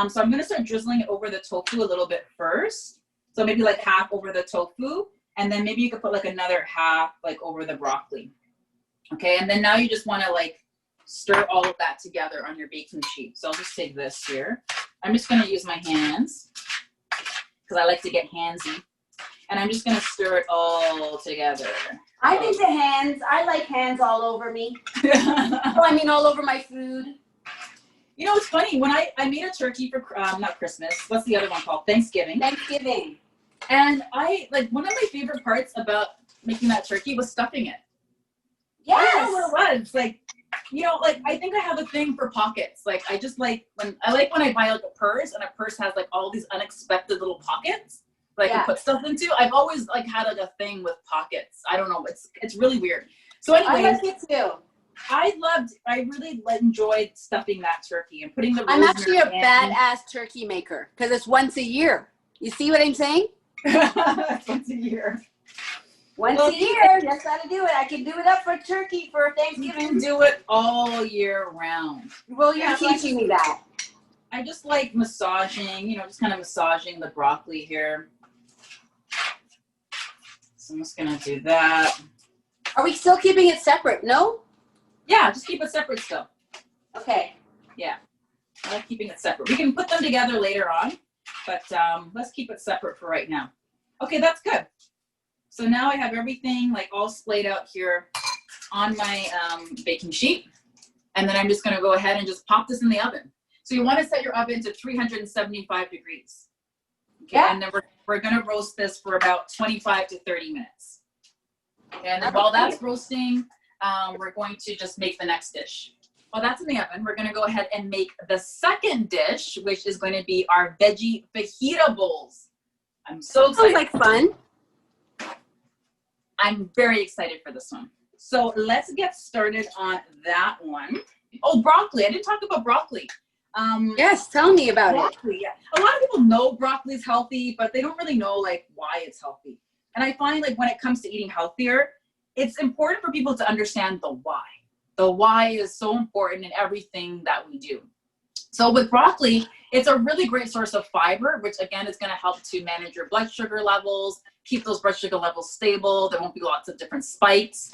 So I'm going to start drizzling it over the tofu a little bit first. So maybe like half over the tofu, and then maybe you could put like another half like over the broccoli. Okay, and then now you just want to like stir all of that together on your baking sheet. So I'll just take this here. I'm just going to use my hands because I like to get handsy. And I'm just going to stir it all together. I'm into hands. I like hands all over me. I mean, all over my food. You know, it's funny. When I made a turkey for, not Christmas. What's the other one called? Thanksgiving. Thanksgiving. And I, like, one of my favorite parts about making that turkey was stuffing it. Yes. I don't know what it was. Like, you know, like, I think I have a thing for pockets. Like, I just like, when I buy, like, a purse, and a purse has, like, all these unexpected little pockets. Like I put stuff into. I've always like had like a thing with pockets. I don't know. It's really weird. So anyways, I like it too. I really enjoyed stuffing that turkey and putting the I'm actually a badass turkey maker because it's once a year. You see what I'm saying? Once a year. Once a year. Just gotta do it. I can do it up for turkey for Thanksgiving. You can do it all year round. Well, you're teaching me that. I just like massaging, you know, just kind of massaging the broccoli here. So I'm just gonna do that. Are we still keeping it separate? No? Yeah, just keep it separate still. Okay. Yeah, I like keeping it separate. We can put them together later on, but let's keep it separate for right now. Okay, that's good. So now I have everything like all splayed out here on my baking sheet. And then I'm just gonna go ahead and just pop this in the oven. So you wanna set your oven to 375 degrees. Okay, yeah. And then we're gonna roast this for about 25 to 30 minutes. Okay, and then while that's roasting, we're going to just make the next dish. While that's in the oven, we're gonna go ahead and make the second dish, which is going to be our veggie fajita bowls. I'm so excited. Sounds like fun. I'm very excited for this one. So let's get started on that one. Oh, broccoli. I didn't talk about broccoli. Yes, tell me about broccoli, yeah. A lot of people know broccoli is healthy, but they don't really know like why it's healthy. And I find like when it comes to eating healthier, it's important for people to understand the why. The why is so important in everything that we do. So with broccoli, it's a really great source of fiber, which again is going to help to manage your blood sugar levels, keep those blood sugar levels stable. There won't be lots of different spikes.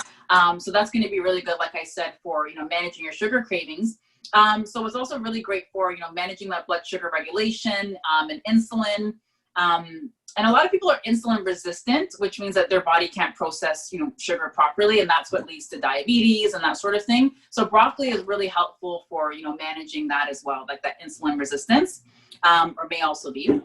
So that's going to be really good, like I said, for managing your sugar cravings. So it's also really great for managing that blood sugar regulation and insulin. And a lot of people are insulin resistant, which means that their body can't process sugar properly, and that's what leads to diabetes and that sort of thing. So broccoli is really helpful for managing that as well, like that insulin resistance, or may also be.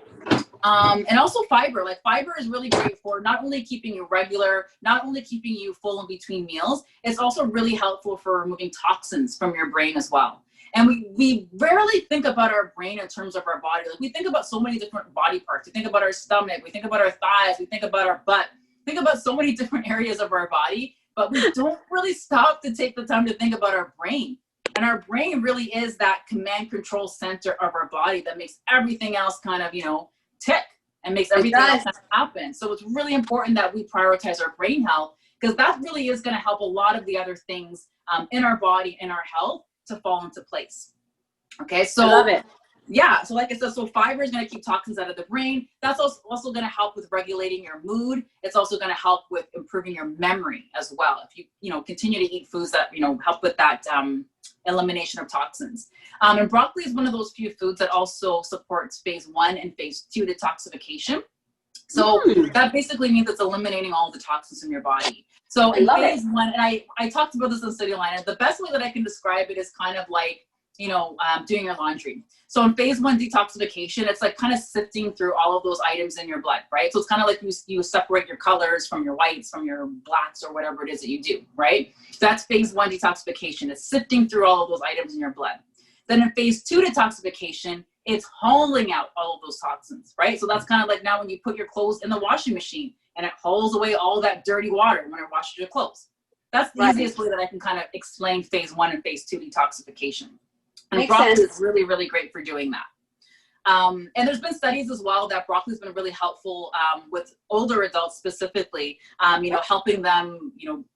And also fiber. Like fiber is really great for not only keeping you regular, not only keeping you full in between meals, it's also really helpful for removing toxins from your brain as well. And we rarely think about our brain in terms of our body. Like we think about so many different body parts. We think about our stomach, we think about our thighs, we think about our butt, think about so many different areas of our body, but we don't really stop to take the time to think about our brain. And our brain really is that command control center of our body that makes everything else kind of, tick and makes everything else happen. So it's really important that we prioritize our brain health, because that really is going to help a lot of the other things in our body, in our health, to fall into place. Okay, so I love it. Yeah, so like I said, so fiber is going to keep toxins out of the brain. That's also going to help with regulating your mood. It's also going to help with improving your memory as well. If you continue to eat foods that help with that elimination of toxins. And broccoli is one of those few foods that also supports phase 1 and phase 2 detoxification. So that basically means it's eliminating all the toxins from your body. So in phase 1, and I talked about this in Study Line, the best way that I can describe it is kind of like, doing your laundry. So in phase 1 detoxification, it's like kind of sifting through all of those items in your blood, right? So it's kind of like you separate your colors from your whites, from your blacks, or whatever it is that you do, right? So that's phase 1 detoxification. It's sifting through all of those items in your blood. Then in phase 2 detoxification, it's hauling out all of those toxins, right? So that's kind of like now when you put your clothes in the washing machine and it hauls away all that dirty water when it washes your clothes. That's the easiest way that I can kind of explain phase 1 and phase 2 detoxification. And broccoli is really, really great for doing that. And there's been studies as well that broccoli has been really helpful with older adults specifically, helping them,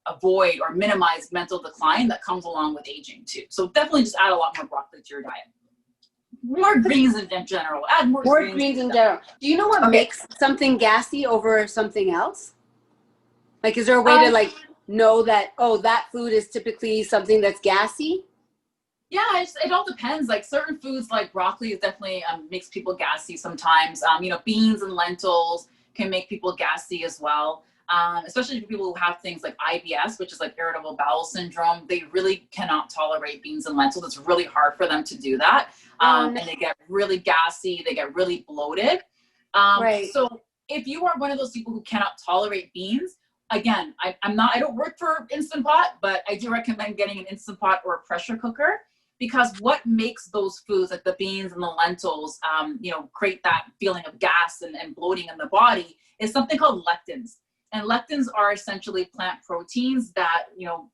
avoid or minimize mental decline that comes along with aging too. So definitely just add a lot more broccoli to your diet. More greens in general. Add more greens in general. Do you know what makes something gassy over something else? Like, is there a way to know that, that food is typically something that's gassy? Yeah, it all depends. Like certain foods like broccoli definitely makes people gassy sometimes. Beans and lentils can make people gassy as well. Especially for people who have things like IBS, which is like irritable bowel syndrome. They really cannot tolerate beans and lentils. It's really hard for them to do that. And they get really gassy. They get really bloated. So if you are one of those people who cannot tolerate beans, again, I don't work for Instant Pot, but I do recommend getting an Instant Pot or a pressure cooker, because what makes those foods like the beans and the lentils, create that feeling of gas and bloating in the body is something called lectins. And lectins are essentially plant proteins that,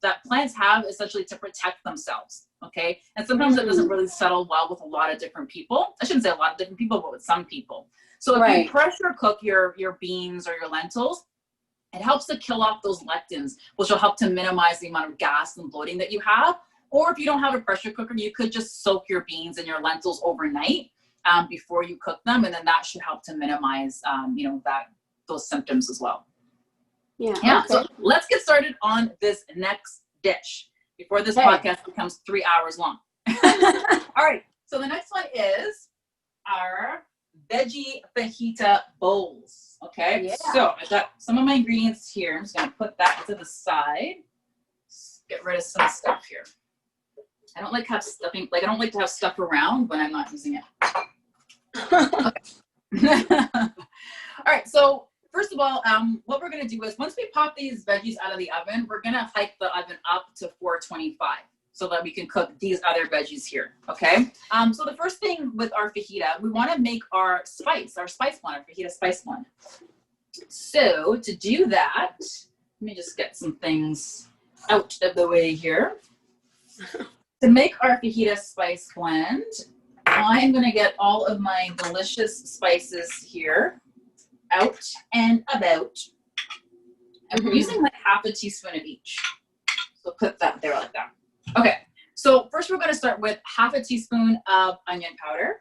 that plants have essentially to protect themselves. Okay. And sometimes it doesn't really settle well with a lot of different people. I shouldn't say a lot of different people, but with some people. So if you pressure cook your beans or your lentils, it helps to kill off those lectins, which will help to minimize the amount of gas and bloating that you have. Or if you don't have a pressure cooker, you could just soak your beans and your lentils overnight before you cook them. And then that should help to minimize, those symptoms as well. Yeah. So let's get started on this next dish before this podcast becomes 3 hours long. All right. So the next one is our veggie fajita bowls. Okay. Yeah. So I've got some of my ingredients here. I'm just going to put that to the side. Let's get rid of some stuff here. I don't like I don't like to have stuff around when I'm not using it. right, so first of all, what we're gonna do is once we pop these veggies out of the oven, we're gonna hike the oven up to 425 so that we can cook these other veggies here, okay? So the first thing with our fajita, we wanna make our spice blend, our fajita spice blend. So to do that, let me just get some things out of the way here. To make our fajita spice blend, I'm gonna get all of my delicious spices here out and about. I'm using like half a teaspoon of each. So put that there like that. Okay, so first we're gonna start with half a teaspoon of onion powder.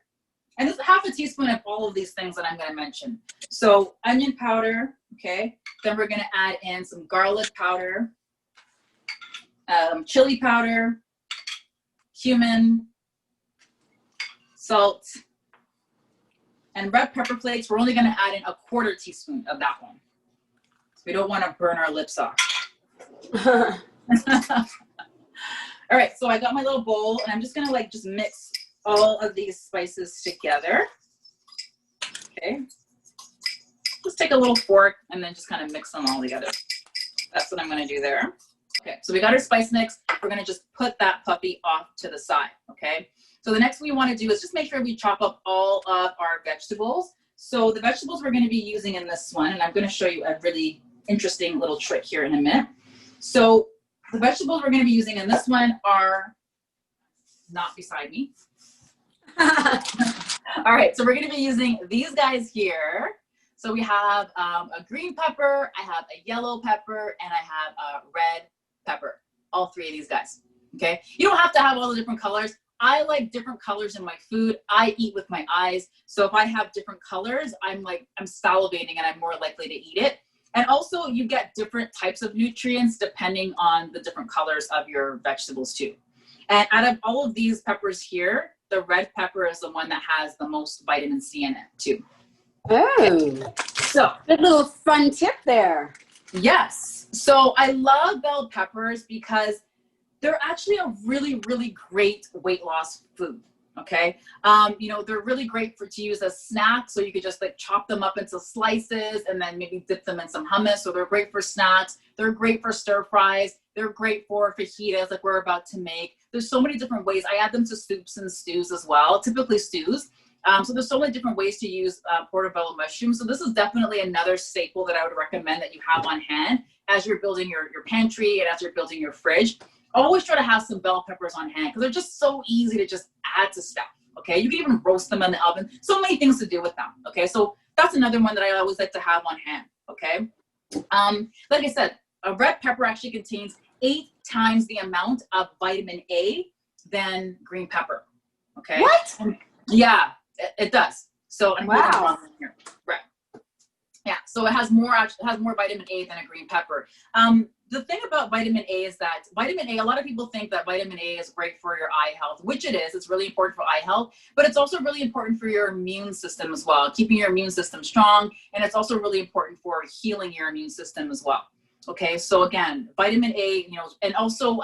And this is half a teaspoon of all of these things that I'm gonna mention. So onion powder, okay. Then we're gonna add in some garlic powder, chili powder, cumin, salt, and red pepper flakes. We're only gonna add in a quarter teaspoon of that one. So we don't wanna burn our lips off. All right, so I got my little bowl and I'm just gonna like just mix all of these spices together. Okay. Just take a little fork and then just kind of mix them all together. That's what I'm gonna do there. Okay, so we got our spice mix. We're gonna just put that puppy off to the side, okay? So the next thing we wanna do is just make sure we chop up all of our vegetables. So the vegetables we're gonna be using in this one, and I'm gonna show you a really interesting little trick here in a minute. So the vegetables we're gonna be using in this one are not beside me. All right, so we're gonna be using these guys here. So we have a green pepper, I have a yellow pepper, and I have a red pepper. All three of these guys, okay? You don't have to have all the different colors. I like different colors in my food. I eat with my eyes. So if I have different colors, I'm salivating and I'm more likely to eat it. And also you get different types of nutrients depending on the different colors of your vegetables too. And out of all of these peppers here, the red pepper is the one that has the most vitamin C in it too. Oh, so good little fun tip there. Yes. So I love bell peppers because they're actually a really, really great weight loss food. Okay. You know, they're really great to use as snacks. So you could just like chop them up into slices and then maybe dip them in some hummus. So they're great for snacks. They're great for stir fries. They're great for fajitas like we're about to make. There's so many different ways. I add them to soups and stews as well, typically stews. So there's so many different ways to use portobello mushrooms. So this is definitely another staple that I would recommend that you have on hand as you're building your pantry and as you're building your fridge. Always try to have some bell peppers on hand because they're just so easy to just add to stuff, okay? You can even roast them in the oven. So many things to do with them, okay? So that's another one that I always like to have on hand, okay? Like I said, a red pepper actually contains 8 times the amount of vitamin A than green pepper, okay? What? Yeah, it does. So I'm moving wow. on here. Right. Yeah, so it has more vitamin A than a green pepper. The thing about vitamin A is that vitamin A, a lot of people think that vitamin A is great for your eye health, which it is. It's really important for eye health, but it's also really important for your immune system as well, keeping your immune system strong. And it's also really important for healing your immune system as well. Okay, so again, vitamin A, you know, and also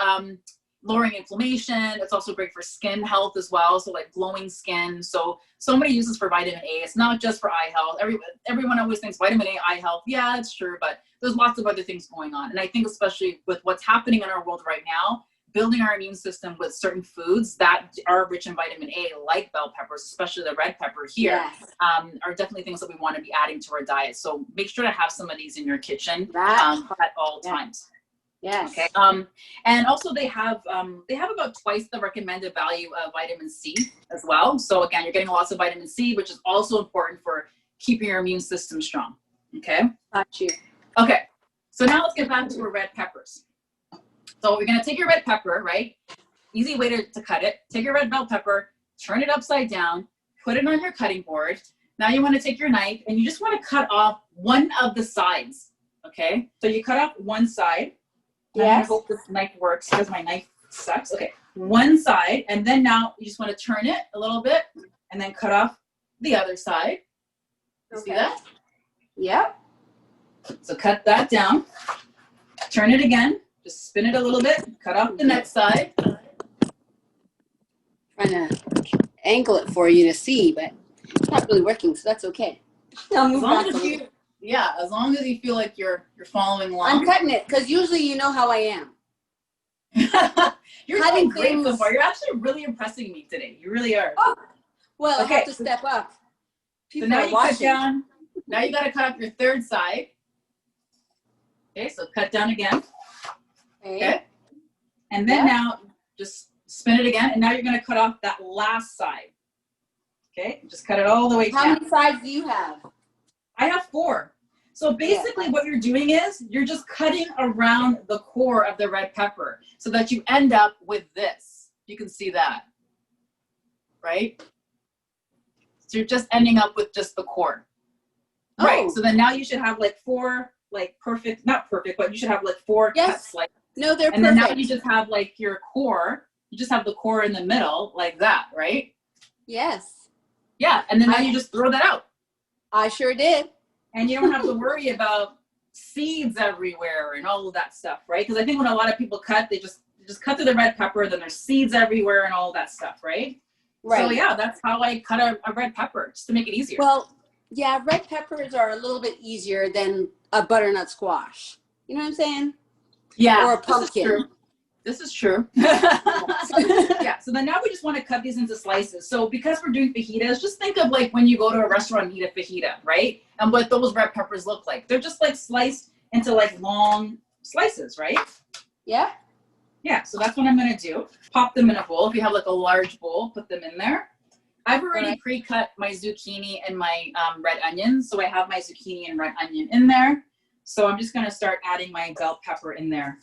lowering inflammation. It's also great for skin health as well. So like glowing skin. So many uses for vitamin A. It's not just for eye health. Everyone always thinks vitamin A, eye health. Yeah, it's true, but there's lots of other things going on. And I think especially with what's happening in our world right now, building our immune system with certain foods that are rich in vitamin A, like bell peppers, especially the red pepper here, yes. Are definitely things that we want to be adding to our diet. So make sure to have some of these in your kitchen That at all times. Yes. Okay. And also they have about twice the recommended value of vitamin C as well. So again, you're getting lots of vitamin C, which is also important for keeping your immune system strong. Okay. Got you. Okay. So now let's get back to our red peppers. So we're going to take your red pepper, right? Easy way to cut it. Take your red bell pepper, turn it upside down, put it on your cutting board. Now you want to take your knife and you just want to cut off one of the sides. Okay. So you cut off one side. Yes. I hope this knife works because my knife sucks. Okay, one side, and then now you just want to turn it a little bit and then cut off the other side. You see that? Yep. So cut that down, turn it again, just spin it a little bit, cut off the next side. Trying to angle it for you to see, but it's not really working, so that's okay. I'll move back a little. Yeah, as long as you feel like you're following along. I'm cutting it because usually you know how I am. You're doing great so far. You're actually really impressing me today. You really are. Oh, well, okay. I have to step up. People so now you watching. Cut down. Now you got to cut up your third side. Okay, so cut down again. Okay. And then now just spin it again. And now you're going to cut off that last side. Okay, just cut it all the way down. How many sides do you have? I have 4. So basically what you're doing is you're just cutting around the core of the red pepper so that you end up with this. You can see that, right? So you're just ending up with just the core. Oh. Right, so then now you should have like 4, like perfect, not perfect, but you should have like 4 cut slices. No, they're and perfect. And then now you just have like your core, you just have the core in the middle like that, right? Yes. Yeah, and then now you just throw that out. I sure did. And you don't have to worry about seeds everywhere and all of that stuff, right? Because I think when a lot of people cut, they just cut through the red pepper, then there's seeds everywhere and all that stuff, right? Right. So yeah, that's how I cut a red pepper, just to make it easier. Well, yeah, red peppers are a little bit easier than a butternut squash. You know what I'm saying? Yeah. Or a pumpkin. This is true. Yeah, so then now we just want to cut these into slices. So because we're doing fajitas, just think of like when you go to a restaurant and eat a fajita, right? And what those red peppers look like. They're just like sliced into like long slices, right? Yeah. Yeah, so that's what I'm going to do. Pop them in a bowl. If you have like a large bowl, put them in there. I've already pre-cut my zucchini and my red onions. So I have my zucchini and red onion in there. So I'm just going to start adding my bell pepper in there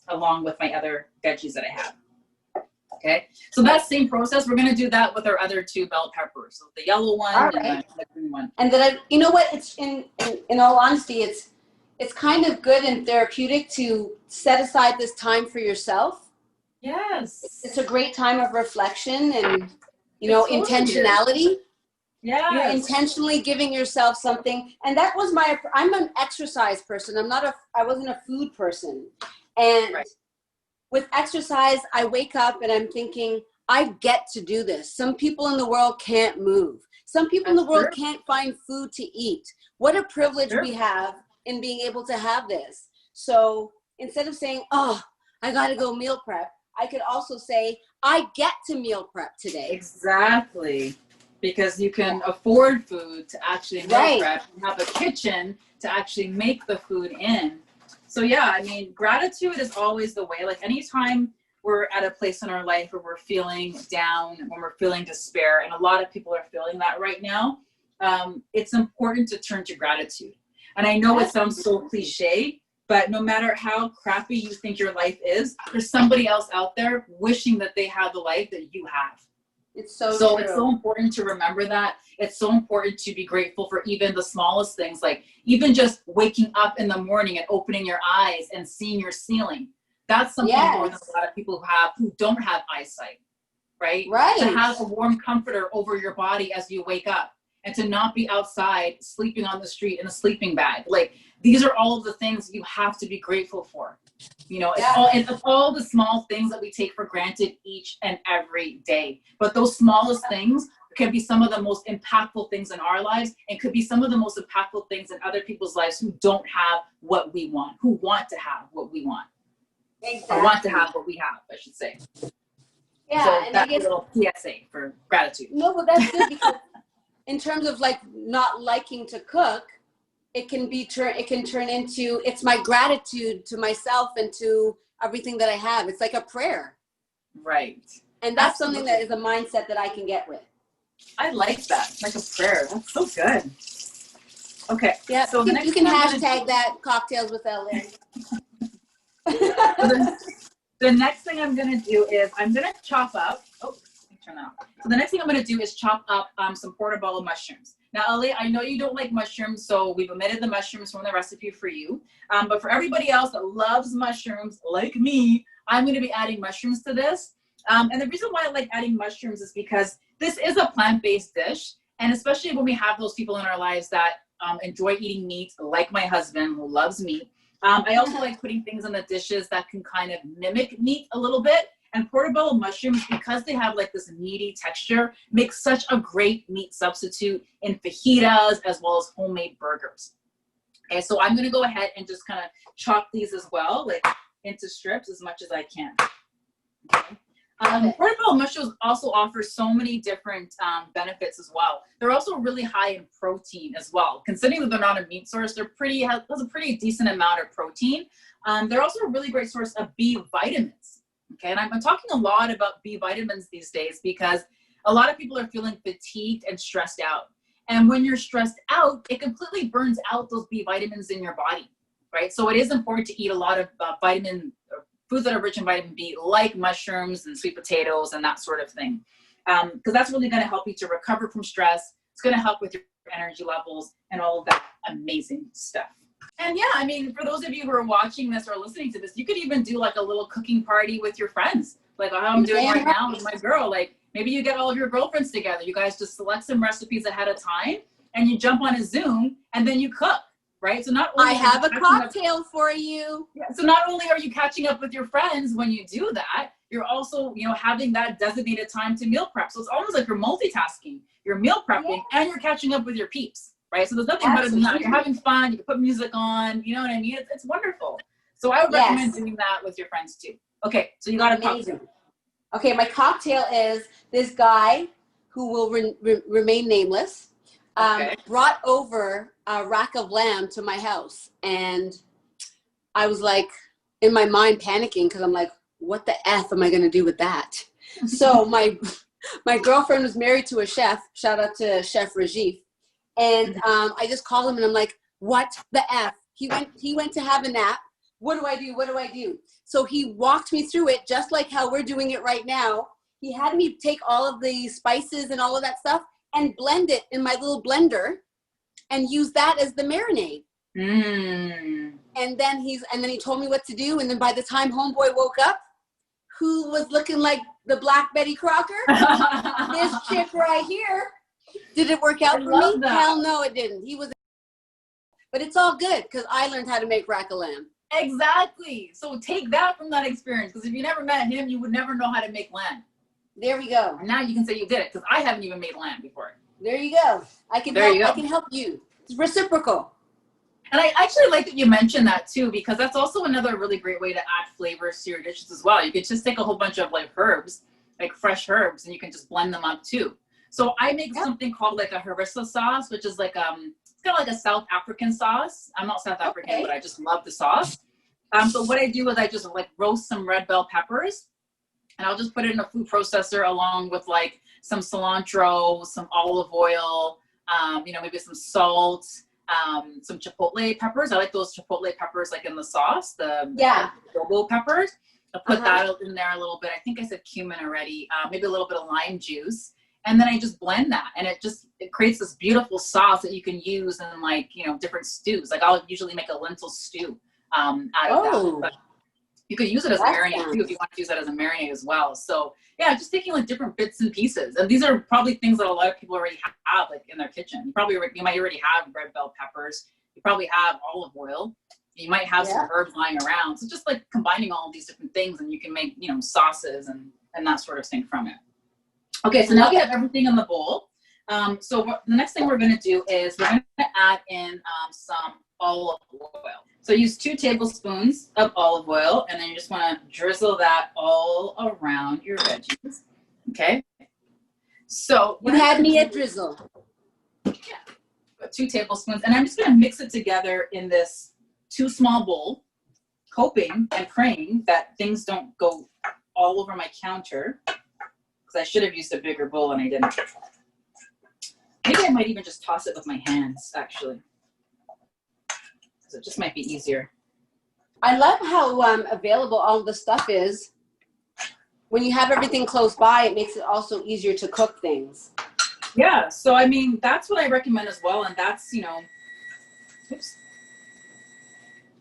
along with my other veggies that I have. Okay, so that same process, we're going to do that with our other 2 bell peppers. So the yellow one and the green one. And then, you know what, it's in all honesty, it's kind of good and therapeutic to set aside this time for yourself. Yes. It's a great time of reflection and, you know, intentionality. Yeah. You're intentionally giving yourself something. And that was I'm an exercise person. I wasn't a food person. And with exercise, I wake up and I'm thinking, I get to do this. Some people in the world can't move. Some people in the world can't find food to eat. What a privilege we have in being able to have this. So instead of saying, oh, I got to go meal prep, I could also say, I get to meal prep today. Exactly. Because you can afford food to actually meal prep and have a kitchen to actually make the food in. So yeah, I mean, gratitude is always the way. Like anytime we're at a place in our life where we're feeling down, when we're feeling despair, and a lot of people are feeling that right now, it's important to turn to gratitude. And I know it sounds so cliche, but no matter how crappy you think your life is, there's somebody else out there wishing that they had the life that you have. It's so true. It's so important to remember that. It's so important to be grateful for even the smallest things, like even just waking up in the morning and opening your eyes and seeing your ceiling. That's something more than a lot of people who don't have eyesight, right? Right. To have a warm comforter over your body as you wake up and to not be outside sleeping on the street in a sleeping bag. Like these are all of the things you have to be grateful for. You know, it's all the small things that we take for granted each and every day. But those smallest things can be some of the most impactful things in our lives and could be some of the most impactful things in other people's lives who don't have what we want, who want to have what we want. Exactly. Or want to have what we have, I should say. Yeah, so and that's I guess, a little PSA for gratitude. No, but that's good because in terms of like not liking to cook, it can turn into, it's my gratitude to myself and to everything that I have. It's like a prayer. Right. And that's something that is a mindset that I can get with. I like that. Like a prayer. That's so good. Okay. Yeah. So you can hashtag that Cocktales with LA. The next thing I'm going to do is I'm going to chop up. Oh, let me turn that off. So the next thing I'm going to do is chop up some portobello mushrooms. Now, Ali, I know you don't like mushrooms, so we've omitted the mushrooms from the recipe for you. But for everybody else that loves mushrooms, like me, I'm going to be adding mushrooms to this. And the reason why I like adding mushrooms is because this is a plant-based dish. And especially when we have those people in our lives that enjoy eating meat, like my husband who loves meat. I also like putting things in the dishes that can kind of mimic meat a little bit. And portobello mushrooms, because they have like this meaty texture, make such a great meat substitute in fajitas as well as homemade burgers. Okay, so I'm gonna go ahead and just kind of chop these as well, like into strips as much as I can. Okay. Portobello mushrooms also offer so many different benefits as well. They're also really high in protein as well. Considering that they're not a meat source, they're has a pretty decent amount of protein. They're also a really great source of B vitamins. Okay, and I'm talking a lot about B vitamins these days because a lot of people are feeling fatigued and stressed out. And when you're stressed out, it completely burns out those B vitamins in your body, right? So it is important to eat a lot of foods that are rich in vitamin B, like mushrooms and sweet potatoes and that sort of thing. Because that's really going to help you to recover from stress. It's going to help with your energy levels and all of that amazing stuff. And yeah, I mean, for those of you who are watching this or listening to this, you could even do like a little cooking party with your friends, like how I'm doing right now with my girl. Like maybe you get all of your girlfriends together. You guys just select some recipes ahead of time and you jump on a Zoom and then you cook. Right. So not only I have a cocktail for you. Yeah, so not only are you catching up with your friends when you do that, you're also, you know, having that designated time to meal prep. So it's almost like you're multitasking. You're meal prepping and you're catching up with your peeps. Right. So there's nothing better than that. You're having fun. You can put music on. You know what I mean? It's wonderful. So I would recommend doing that with your friends too. Okay. So you got a cocktail. Okay. My cocktail is this guy who will remain nameless. Brought over a rack of lamb to my house, and I was like in my mind panicking because I'm like, what the F am I going to do with that? So my girlfriend was married to a chef. Shout out to Chef Rajiv. And I just called him and I'm like, what the F? He went to have a nap. What do I do? What do I do? So he walked me through it just like how we're doing it right now. He had me take all of the spices and all of that stuff and blend it in my little blender and use that as the marinade. And then he told me what to do. And then by the time homeboy woke up, who was looking like the Black Betty Crocker? This chick right here. Did it work out for me? That. Hell no, it didn't. But it's all good because I learned how to make rack of lamb. Exactly. So take that from that experience, because if you never met him, you would never know how to make lamb. There we go. And now you can say you did it, because I haven't even made lamb before. There you go. I can help you. It's reciprocal. And I actually like that you mentioned that too, because that's also another really great way to add flavors to your dishes as well. You could just take a whole bunch of like herbs, like fresh herbs, and you can just blend them up too. So I make something called like a harissa sauce, which is like it's kind of like a South African sauce. I'm not South African, but I just love the sauce. So what I do is I just like roast some red bell peppers, and I'll just put it in a food processor along with like some cilantro, some olive oil, maybe some salt, some chipotle peppers. I like those chipotle peppers like in the sauce, the adobo peppers. I'll put that in there a little bit. I think I said cumin already, maybe a little bit of lime juice. And then I just blend that, and it creates this beautiful sauce that you can use in like, different stews. Like I'll usually make a lentil stew out of that. But you could use it as a marinade too if you want to use that as a marinade as well. So yeah, just taking like different bits and pieces. And these are probably things that a lot of people already have like in their kitchen. You might already have red bell peppers. You probably have olive oil. You might have some herbs lying around. So just like combining all of these different things, and you can make, sauces and that sort of thing from it. Okay, so now we have everything in the bowl. So the next thing we're going to do is we're going to add in some olive oil. So use 2 tablespoons of olive oil, and then you just want to drizzle that all around your veggies. Okay. So you had me at drizzle. Yeah, 2 tablespoons, and I'm just going to mix it together in this 2 small bowl, hoping and praying that things don't go all over my counter. Because I should have used a bigger bowl and I didn't. Maybe I might even just toss it with my hands, actually. Because it just might be easier. I love how available all the stuff is. When you have everything close by, it makes it also easier to cook things. Yeah, so I mean, that's what I recommend as well. And that's, oops.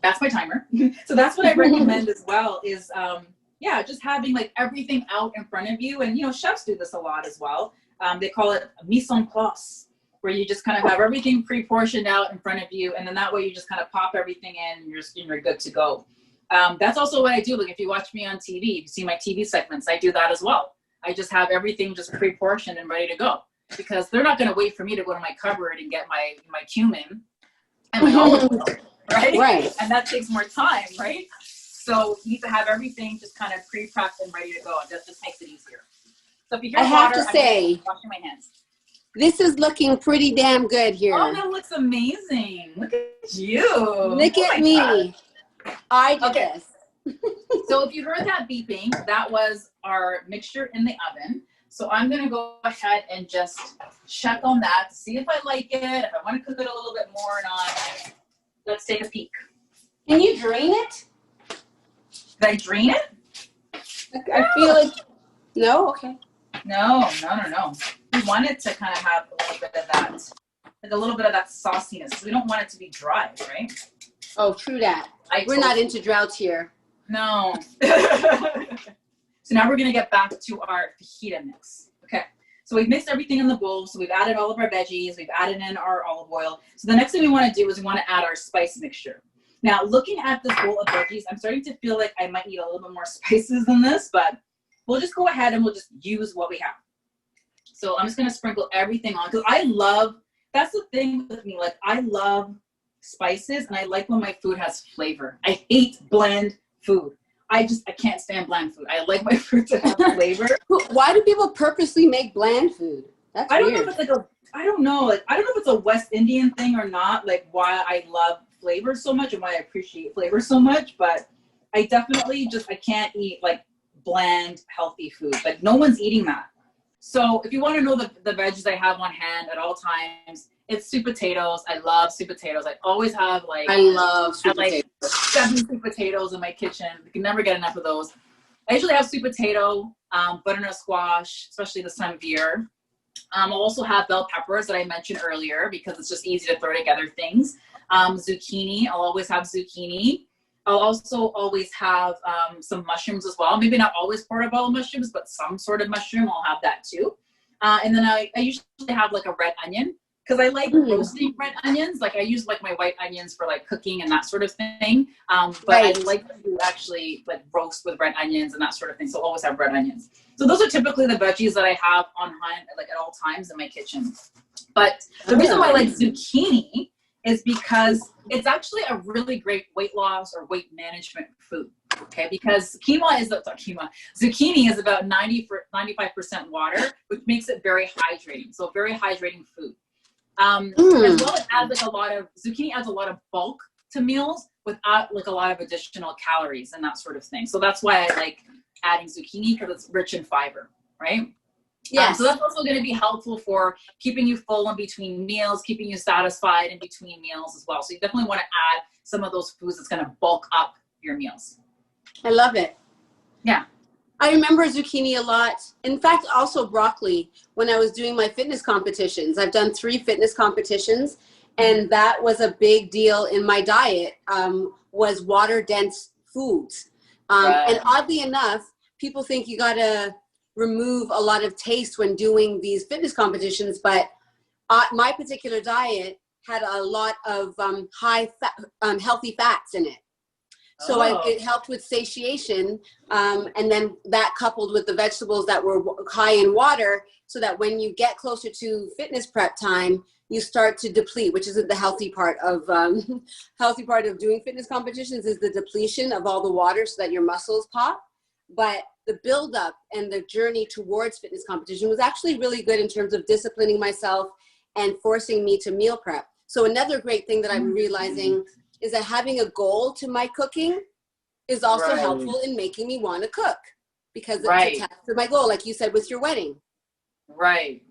That's my timer. So that's what I recommend as well is, just having like everything out in front of you. And, chefs do this a lot as well. They call it mise en place, where you just kind of have everything pre-portioned out in front of you. And then that way you just kind of pop everything in and you're good to go. That's also what I do. Like if you watch me on TV, you see my TV segments, I do that as well. I just have everything just pre-portioned and ready to go, because they're not going to wait for me to go to my cupboard and get my cumin. and like olive oil, right? Right. And that takes more time, right? So you need to have everything just kind of pre-prepped and ready to go. And that just makes it easier. So if you hear I have water, to say, I'm washing my hands. this is looking pretty damn good here. Oh, that looks amazing. Look at you. Look at me. God. I did this. So if you heard that beeping, that was our mixture in the oven. So I'm going to go ahead and just check on that, see if I like it, if I want to cook it a little bit more or not. Let's take a peek. Can you drain it? Did I drain it? I feel like, no? Okay. No. We want it to kind of have a little bit of that, like a little bit of that sauciness. We don't want it to be dry, right? Oh, true that. We're not into droughts here. No. So now we're going to get back to our fajita mix. Okay. So we've mixed everything in the bowl. So we've added all of our veggies. We've added in our olive oil. So the next thing we want to do is we want to add our spice mixture. Now, looking at this bowl of veggies, I'm starting to feel like I might need a little bit more spices than this, but we'll just go ahead and we'll just use what we have. So I'm just going to sprinkle everything on because that's the thing with me. Like, I love spices and I like when my food has flavor. I hate bland food. I can't stand bland food. I like my food to have flavor. Why do people purposely make bland food? That's weird. Know if it's like I don't know if it's a West Indian thing or not, like why I love flavor so much and why I appreciate flavor so much, but I definitely I can't eat like bland, healthy food. Like no one's eating that. So if you want to know the veggies I have on hand at all times, it's sweet potatoes. I love sweet potatoes. I always have I love sweet potatoes. 7 sweet potatoes in my kitchen. You can never get enough of those. I usually have sweet potato, butternut squash, especially this time of year. I'll also have bell peppers that I mentioned earlier because it's just easy to throw together things. Zucchini, I'll always have zucchini. I'll also always have some mushrooms as well. Maybe not always portobello mushrooms, but some sort of mushroom, I'll have that too. And then I usually have like a red onion because I like roasting red onions. Like I use like my white onions for like cooking and that sort of thing. But I like to actually like roast with red onions and that sort of thing. So I'll always have red onions. So those are typically the veggies that I have on hand, like at all times in my kitchen. But the reason why I like zucchini is because it's actually a really great weight loss or weight management food. Okay, because zucchini is about 95% water, which makes it very hydrating. So very hydrating food. As well as zucchini adds a lot of bulk to meals without like a lot of additional calories and that sort of thing. So that's why I like adding zucchini because it's rich in fiber, right? Yeah. So that's also going to be helpful for keeping you full in between meals, keeping you satisfied in between meals as well. So you definitely want to add some of those foods that's going to bulk up your meals. I love it. Yeah. I remember zucchini a lot. In fact, also broccoli when I was doing my fitness competitions. I've done 3 fitness competitions, and that was a big deal in my diet, was water-dense foods. And oddly enough, people think you got to remove a lot of taste when doing these fitness competitions, but my particular diet had a lot of high fat, healthy fats in it. So it helped with satiation, and then that coupled with the vegetables that were high in water, so that when you get closer to fitness prep time, you start to deplete, which isn't the healthy part of doing fitness competitions, is the depletion of all the water so that your muscles pop. But the buildup and the journey towards fitness competition was actually really good in terms of disciplining myself and forcing me to meal prep. So another great thing that I'm realizing is that having a goal to my cooking is also helpful in making me want to cook, because it's attached to my goal, like you said with your wedding. Right.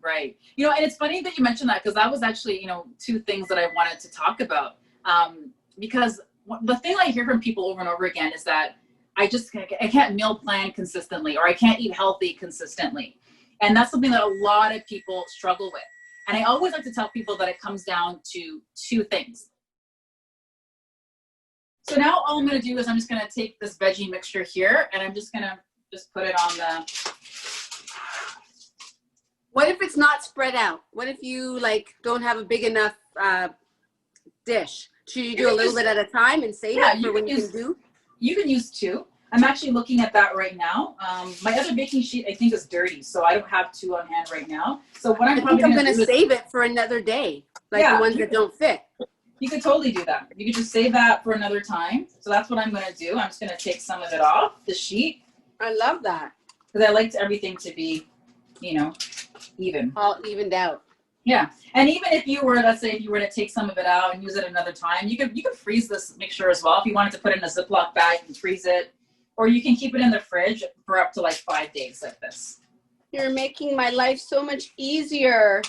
You know, and it's funny that you mentioned that, because that was actually, 2 things that I wanted to talk about. Because the thing I hear from people over and over again is that I can't meal plan consistently, or I can't eat healthy consistently. And that's something that a lot of people struggle with. And I always like to tell people that it comes down to 2 things. So now all I'm going to do is I'm just going to take this veggie mixture here, and I'm just going to put it on the... What if it's not spread out? What if you don't have a big enough dish? Should you do a little bit at a time and save it for when you can do? You can use 2. I'm actually looking at that right now. My other baking sheet I think is dirty, so I don't have 2 on hand right now. So what I'm going to save it for another day, the ones that don't fit. You could totally do that. You could just save that for another time. So that's what I'm going to do. I'm just going to take some of it off the sheet. I love that. Because I like everything to be, you know, even. All evened out. Yeah. And even if you were, let's say, if you were to take some of it out and use it another time, you could freeze this mixture as well. If you wanted to put it in a Ziploc bag, you can freeze it. Or you can keep it in the fridge for up to like 5 days like this. You're making my life so much easier.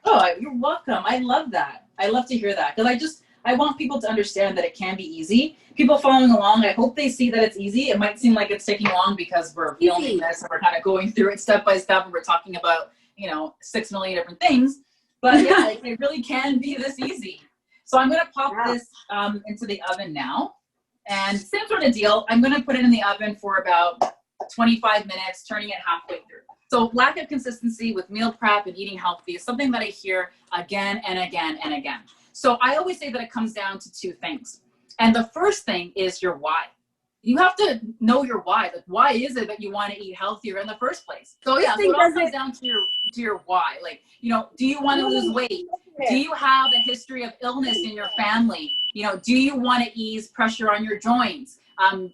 Oh, you're welcome. I love that. I love to hear that. Because I want people to understand that it can be easy. People following along, I hope they see that it's easy. It might seem like it's taking long because we're filming this and we're kind of going through it step by step and we're talking about, you know, 6 million different things. But yeah, it really can be this easy. So I'm going to pop this into the oven now. And same sort of deal. I'm going to put it in the oven for about 25 minutes, turning it halfway through. So lack of consistency with meal prep and eating healthy is something that I hear again and again and again. So I always say that it comes down to 2 things. And the first thing is your why. You have to know your why. Like, why is it that you want to eat healthier in the first place? So yeah, so it all comes down to your why. Like, you know, do you want to lose weight? Do you have a history of illness in your family? You know, do you want to ease pressure on your joints?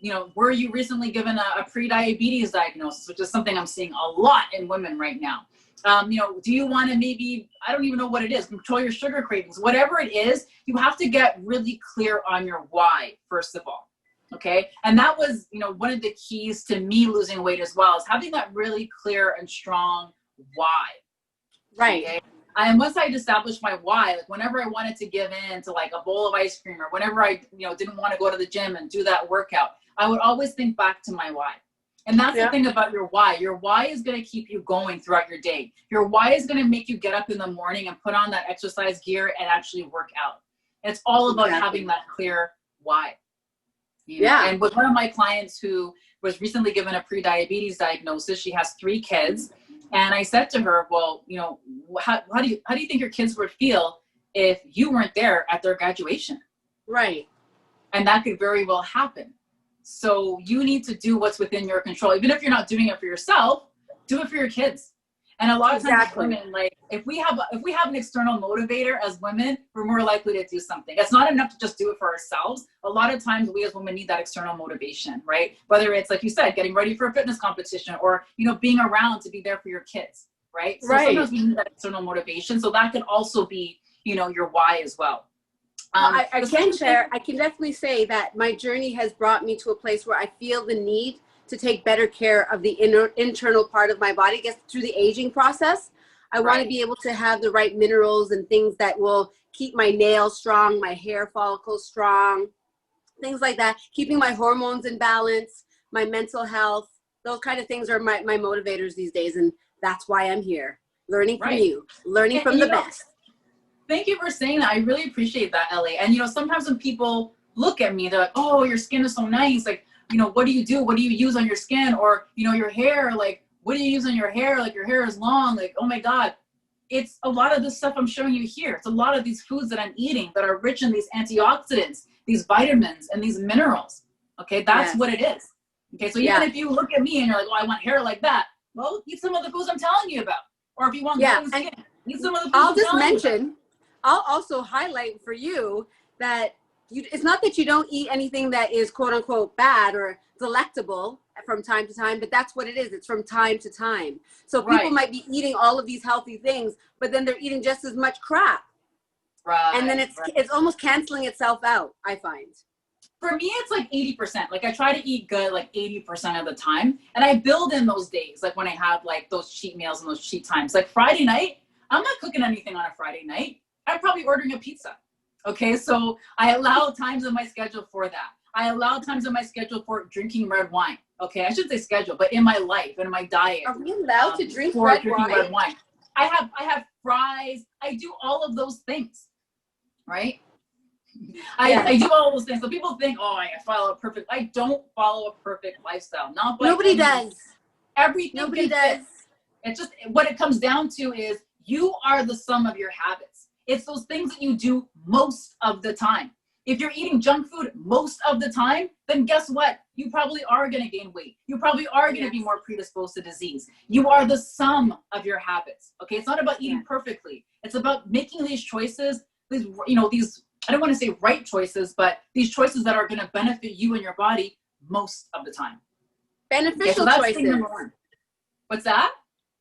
You know, were you recently given a pre-diabetes diagnosis, which is something I'm seeing a lot in women right now? You know, do you want to maybe, I don't even know what it is, control your sugar cravings, whatever it is, you have to get really clear on your why, first of all. Okay. And that was, you know, one of the keys to me losing weight as well, is having that really clear and strong why. Right. Okay? And once I'd established my why, like whenever I wanted to give in to like a bowl of ice cream, or whenever I, you know, didn't want to go to the gym and do that workout, I would always think back to my why. And that's the thing about your why. Your why is going to keep you going throughout your day. Your why is going to make you get up in the morning and put on that exercise gear and actually work out. It's all about having that clear why. You know? And with one of my clients who was recently given a pre-diabetes diagnosis, she has 3 kids. And I said to her, well, you know, how do you think your kids would feel if you weren't there at their graduation? Right. And that could very well happen. So you need to do what's within your control. Even if you're not doing it for yourself, do it for your kids. And a lot of times as women, like if we have an external motivator as women, we're more likely to do something. It's not enough to just do it for ourselves. A lot of times we as women need that external motivation, right? Whether it's, like you said, getting ready for a fitness competition, or, you know, being around to be there for your kids, right? So sometimes we need that external motivation. So that can also be, you know, your why as well. I can definitely say that my journey has brought me to a place where I feel the need to take better care of the internal part of my body. I guess through the aging process, I want to be able to have the right minerals and things that will keep my nails strong, my hair follicles strong, things like that, keeping my hormones in balance, my mental health. Those kind of things are my motivators these days. And that's why I'm here, learning from you, learning from the best. Thank you for saying that. I really appreciate that, Ellie. And, you know, sometimes when people look at me, they're like, oh, your skin is so nice. Like, you know, what do you do? What do you use on your skin? Or, you know, your hair, like, what do you use on your hair? Like, your hair is long. Like, oh my God. It's a lot of the stuff I'm showing you here. It's a lot of these foods that I'm eating that are rich in these antioxidants, these vitamins, and these minerals. Okay, that's what it is. Okay, so even if you look at me and you're like, oh, I want hair like that. Well, eat some of the foods I'm telling you about. Or if you want glowing skin, eat some of the foods I'll just mention, I'll also highlight for you that it's not that you don't eat anything that is quote unquote bad or delectable from time to time, but that's what it is. It's from time to time. So people might be eating all of these healthy things, but then they're eating just as much crap. And then it's almost canceling itself out, I find. For me, it's like 80%. Like I try to eat good like 80% of the time. And I build in those days, like when I have like those cheat meals and those cheat times. Like Friday night, I'm not cooking anything on a Friday night. I'm probably ordering a pizza. Okay, so I allow times in my schedule for that. I allow times in my schedule for drinking red wine. Okay, I shouldn't say schedule, but in my life, in my diet. Are we allowed to drink red wine? I have fries. I do all of those things, right? I do all those things. So people think, oh, I follow a perfect. I don't follow a perfect lifestyle. Nobody does. Everything. Nobody does. It's just what it comes down to is you are the sum of your habits. It's those things that you do most of the time. If you're eating junk food most of the time, then guess what? You probably are going to gain weight. You probably are going to be more predisposed to disease. You are the sum of your habits. Okay, it's not about eating perfectly. It's about making these choices, these I don't want to say right choices, but these choices that are going to benefit you and your body most of the time. Beneficial so that's choices. thing number one. What's that?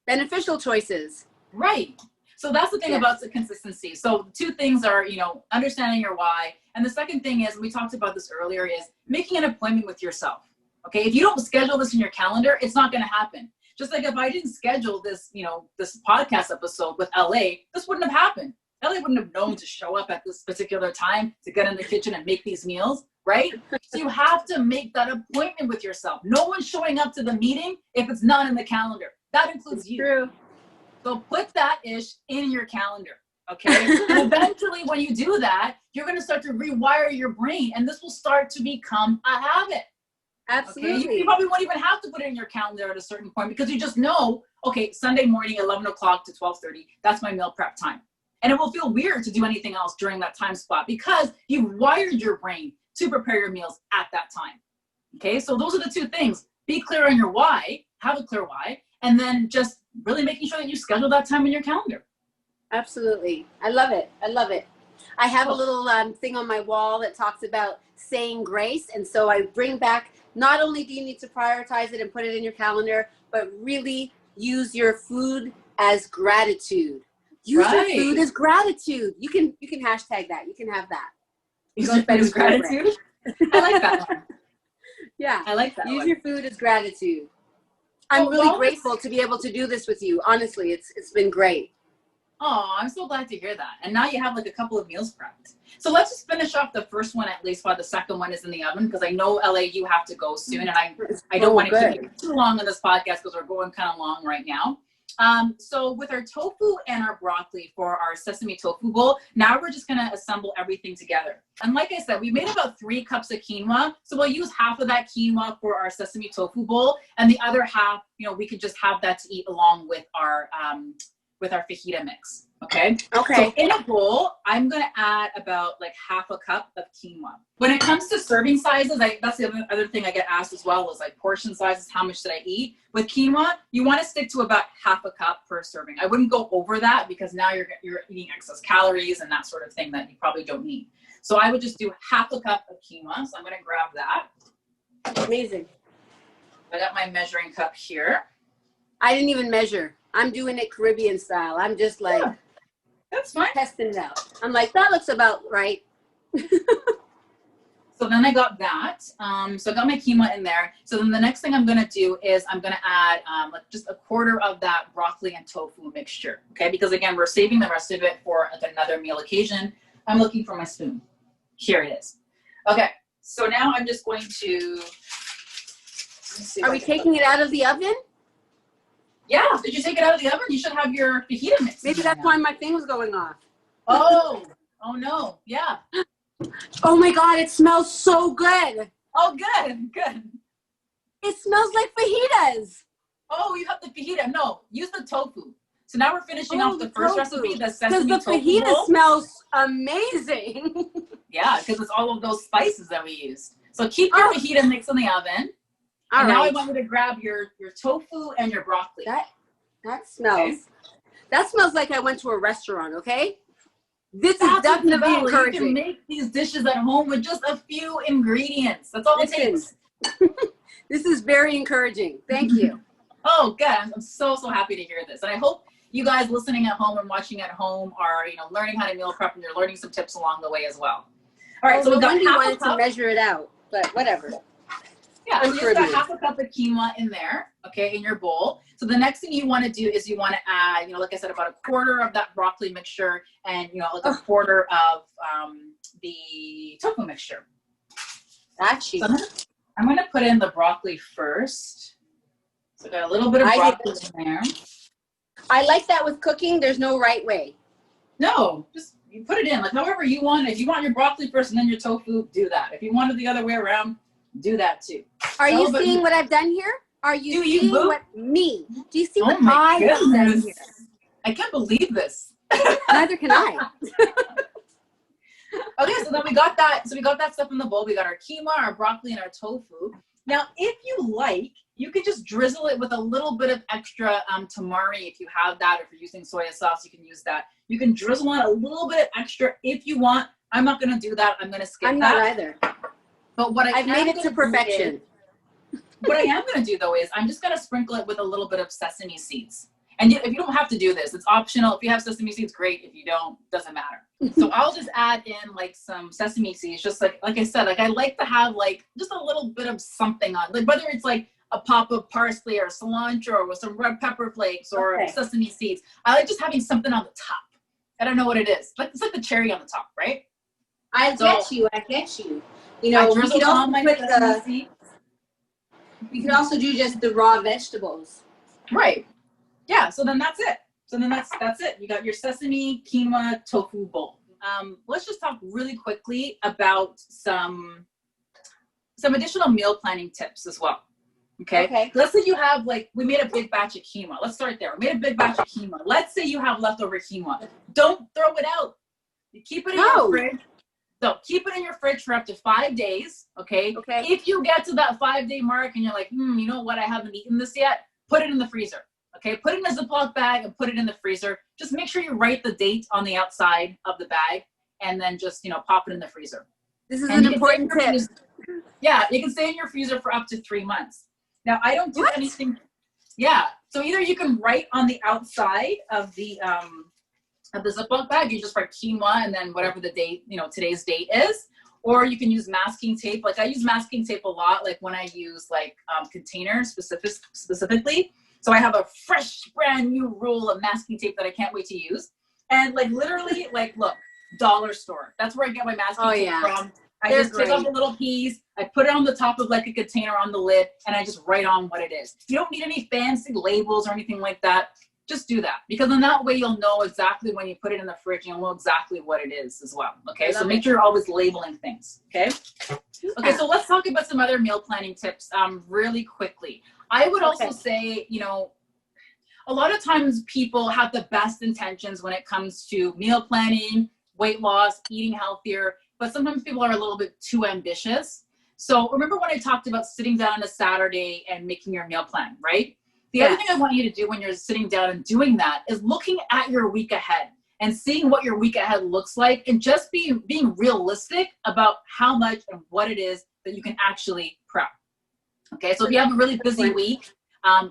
Beneficial choices. Right. So that's the thing about the consistency. So two things are, you know, understanding your why. And the second thing is, we talked about this earlier, is making an appointment with yourself. Okay. If you don't schedule this in your calendar, it's not going to happen. Just like if I didn't schedule this, you know, this podcast episode with LA, this wouldn't have happened. LA wouldn't have known to show up at this particular time to get in the kitchen and make these meals, right? So you have to make that appointment with yourself. No one's showing up to the meeting if it's not in the calendar. That includes you. True. So put that ish in your calendar, okay? And eventually when you do that, you're gonna start to rewire your brain, and this will start to become a habit. Absolutely. Okay? You probably won't even have to put it in your calendar at a certain point, because you just know, okay, Sunday morning, 11 o'clock to 12:30, that's my meal prep time. And it will feel weird to do anything else during that time spot, because you've wired your brain to prepare your meals at that time. Okay, so those are the two things. Be clear on your why, have a clear why, and then just really making sure that you schedule that time in your calendar. Absolutely. I love it. I love it. I have a little thing on my wall that talks about saying grace. And so I bring back, not only do you need to prioritize it and put it in your calendar, but really use your food as gratitude. Use your food as gratitude. You can hashtag that. You can have that. Use your food as gratitude? I like that one. Yeah. I like that Use one. your food as gratitude. I'm really grateful to be able to do this with you. Honestly, it's been great. Oh, I'm so glad to hear that. And now you have like a couple of meals prepped. So let's just finish off the first one at least while the second one is in the oven, because I know LA, you have to go soon, and I don't want to keep you too long on this podcast because we're going kind of long right now. So with our tofu and our broccoli for our sesame tofu bowl, now we're just going to assemble everything together. And like I said, we made about 3 cups of quinoa. So we'll use half of that quinoa for our sesame tofu bowl, and the other half, you know, we could just have that to eat along with our fajita mix. Okay. Okay. So in a bowl, I'm going to add about like half a cup of quinoa. When it comes to serving sizes, that's the other thing I get asked as well, is like portion sizes. How much should I eat? With quinoa, you want to stick to about half a cup per serving. I wouldn't go over that, because now you're eating excess calories and that sort of thing that you probably don't need. So I would just do half a cup of quinoa. So I'm going to grab that. Amazing. I got my measuring cup here. I didn't even measure. I'm doing it Caribbean style. I'm just like, that's fine. Testing it out. I'm like, that looks about right. So then I got that. So I got my quinoa in there. So then the next thing I'm going to do is I'm going to add like just a quarter of that broccoli and tofu mixture. Okay. Because again, we're saving the rest of it for like another meal occasion. I'm looking for my spoon. Here it is. Okay. So now I'm just going to, are we taking it out of the oven? Yeah. Did you take it out of the oven? You should have your fajita mix. Maybe that's why my thing was going off. Oh no. Yeah. Oh my God, it smells so good. Oh, good. It smells like fajitas. Oh, you have the fajita. No, use the tofu. So now we're finishing off the first recipe, the sesame tofu. Because the fajita bowl smells amazing. Yeah, because it's all of those spices that we used. So keep your fajita mix in the oven. And now I want you to grab your tofu and your broccoli. That smells. That smells like I went to a restaurant, okay? This is definitely encouraging. You can make these dishes at home with just a few ingredients. That's all it takes. This is very encouraging. Thank you. Oh, good. I'm so happy to hear this. And I hope you guys listening at home and watching at home are, learning how to meal prep, and you're learning some tips along the way as well. All right, so we've got Wendy wanted to measure it out, but whatever. Yeah, so you've got half a cup of quinoa in there, okay, in your bowl. So the next thing you want to do is you want to add, like I said, about a quarter of that broccoli mixture, and, like a quarter of the tofu mixture. Actually, so I'm going to put in the broccoli first. So I got a little bit of broccoli in there. I like that with cooking. There's no right way. No, just you put it in like however you want. If you want your broccoli first and then your tofu, do that. If you want it the other way around, do that too. Are you seeing what I've done here? Are you seeing what me? Do you see what I have done here? I can't believe this. Neither can I. Okay, so then we got that. So we got that stuff in the bowl. We got our quinoa, our broccoli, and our tofu. Now, if you like, you can just drizzle it with a little bit of extra tamari if you have that. If you're using soy sauce, you can use that. You can drizzle on a little bit extra if you want. I'm not going to do that. I'm going to skip I'm that. not either. But what I've made it to perfection. What I am going to do though is I'm just going to sprinkle it with a little bit of sesame seeds. And if you don't have to do this, it's optional. If you have sesame seeds, great. If you don't, doesn't matter. So I'll just add in like some sesame seeds, just like I said, like I like to have like just a little bit of something on, like whether it's like a pop of parsley or cilantro with some red pepper flakes or sesame seeds. I like just having something on the top. I don't know what it is. Like it's like the cherry on the top, right? I get you. You know, we could also we could also do just the raw vegetables. Right. Yeah, so then that's it. So then that's it. You got your sesame quinoa tofu bowl. Let's just talk really quickly about some additional meal planning tips as well. Okay. Let's say you have we made a big batch of quinoa. Let's start there. We made a big batch of quinoa. Let's say you have leftover quinoa. Don't throw it out. You keep it in your fridge. So keep it in your fridge for up to 5 days. Okay. If you get to that 5-day mark and you're like, you know what? I haven't eaten this yet. Put it in the freezer. Okay, put it in a Ziploc bag and put it in the freezer. Just make sure you write the date on the outside of the bag and then just, pop it in the freezer. This is an important tip. Yeah, you can stay in your freezer for up to 3 months. Now, I don't do anything. Yeah, so either you can write on the outside of the Ziploc bag, you just write quinoa and then whatever the date, today's date is, or you can use masking tape. Like I use masking tape a lot, like when I use containers specifically. So I have a fresh, brand new roll of masking tape that I can't wait to use. And literally, look, dollar store. That's where I get my masking tape from. I just take off a little piece. I put it on the top of a container on the lid, and I just write on what it is. You don't need any fancy labels or anything like that. Just do that, because in that way you'll know exactly when you put it in the fridge, you'll know exactly what it is as well. Okay, so make sure you're always labeling things. Okay. So let's talk about some other meal planning tips really quickly. I would also say, a lot of times people have the best intentions when it comes to meal planning, weight loss, eating healthier, but sometimes people are a little bit too ambitious. So remember when I talked about sitting down on a Saturday and making your meal plan, right? The other thing I want you to do when you're sitting down and doing that is looking at your week ahead and seeing what your week ahead looks like, and just being realistic about how much and what it is that you can actually prep. Okay, so if you have a really busy week,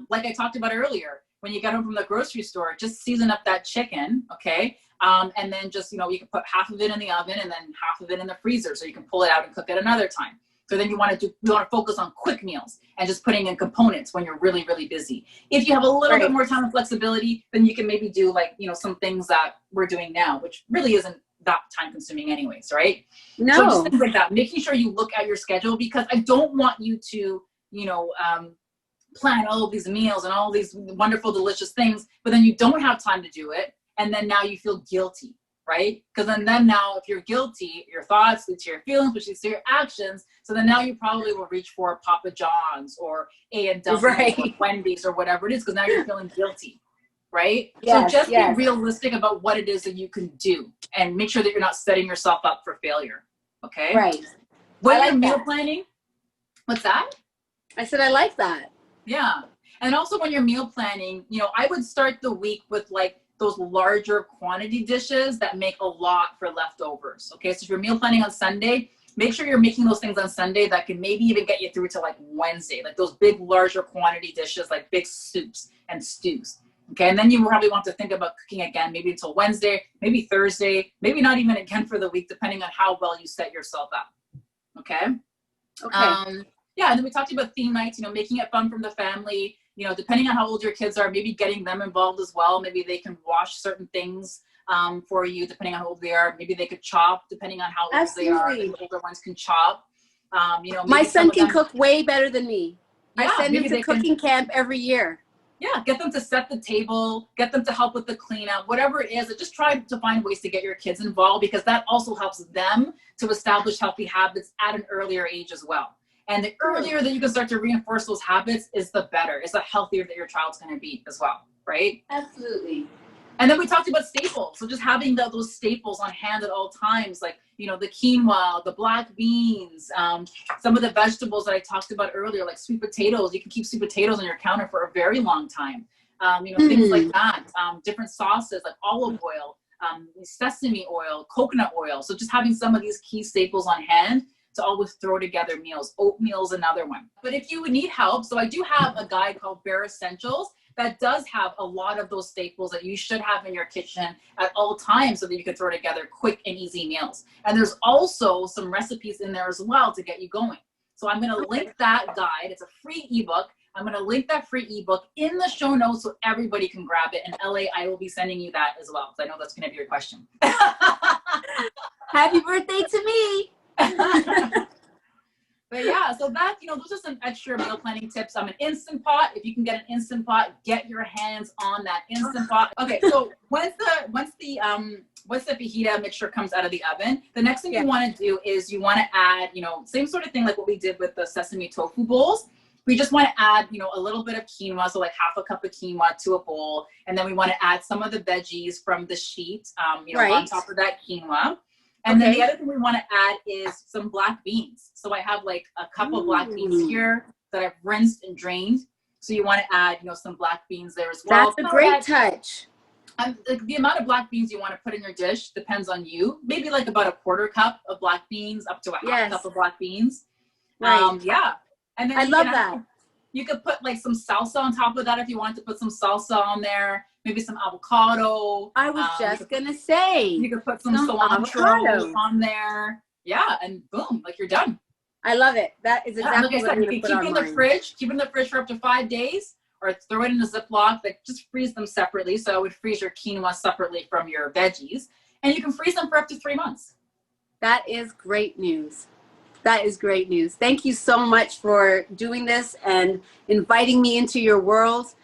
like I talked about earlier, when you get home from the grocery store, just season up that chicken, okay? And then just, you can put half of it in the oven and then half of it in the freezer so you can pull it out and cook it another time. So then you want to focus on quick meals and just putting in components when you're really, really busy. If you have a little bit more time and flexibility, then you can maybe do some things that we're doing now, which really isn't that time consuming anyways, right? No. So just things like that, making sure you look at your schedule, because I don't want you to, plan all of these meals and all these wonderful, delicious things, but then you don't have time to do it. And then now you feel guilty, right? Because then now if you're guilty, your thoughts lead to your feelings, which leads to your actions. So then now you probably will reach for Papa John's or A&W or Wendy's or whatever it is, because now you're feeling guilty, right? So just be realistic about what it is that you can do and make sure that you're not setting yourself up for failure, okay? Right. When you're meal planning, what's that? I said I like that. Yeah. And also when you're meal planning, I would start the week with those larger quantity dishes that make a lot for leftovers. Okay, so if you're meal planning on Sunday, make sure you're making those things on Sunday that can maybe even get you through to Wednesday, those big larger quantity dishes, like big soups and stews. Okay, and then you probably want to think about cooking again, maybe until Wednesday, maybe Thursday, maybe not even again for the week, depending on how well you set yourself up. Okay. Yeah, and then we talked about theme nights, making it fun from the family. Depending on how old your kids are, maybe getting them involved as well. Maybe they can wash certain things for you, depending on how old they are. Maybe they could chop, depending on how old they are. The older ones can chop. My son can cook way better than me. I send him to cooking camp every year. Yeah, get them to set the table, get them to help with the cleanup, whatever it is. Just try to find ways to get your kids involved, because that also helps them to establish healthy habits at an earlier age as well. And the earlier that you can start to reinforce those habits is the better. It's the healthier that your child's going to be as well, right? Absolutely. And then we talked about staples. So just having those staples on hand at all times, the quinoa, the black beans, some of the vegetables that I talked about earlier, like sweet potatoes. You can keep sweet potatoes on your counter for a very long time. Things like that. Different sauces like olive oil. sesame oil, coconut oil. So just having some of these key staples on hand to always throw together meals. Oatmeal is another one. But if you would need help, so I do have a guide called Bare Essentials that does have a lot of those staples that you should have in your kitchen at all times so that you can throw together quick and easy meals. And there's also some recipes in there as well to get you going. So I'm gonna link that guide. It's a free ebook. I'm gonna link that free ebook in the show notes so everybody can grab it. And LA, I will be sending you that as well, because I know that's gonna be your question. Happy birthday to me. But yeah, so that, those are some extra meal planning tips. An Instant Pot. If you can get an Instant Pot, get your hands on that Instant Pot. Okay, so once the fajita mixture comes out of the oven, the next thing you want to do is you want to add, same sort of thing like what we did with the sesame tofu bowls. We just want to add, a little bit of quinoa, so like half a cup of quinoa to a bowl, and then we want to add some of the veggies from the sheet, on top of that quinoa. And then the other thing we want to add is some black beans. So I have like a cup of black beans here that I've rinsed and drained. So you want to add, some black beans there as well. That's a great touch. The amount of black beans you want to put in your dish depends on you. Maybe like about a quarter cup of black beans up to a half cup of black beans. Right. And then I love that. You could put like some salsa on top of that if you want to put some salsa on there. Maybe some avocado. I was just going to say. You could put some cilantro on there. Yeah, and boom, like you're done. I love it. That is exactly what I'm going to put on mine. Keep it in the fridge for up to 5 days, or throw it in a Ziploc. Like just freeze them separately. So I would freeze your quinoa separately from your veggies. And you can freeze them for up to 3 months. That is great news. That is great news. Thank you so much for doing this and inviting me into your world.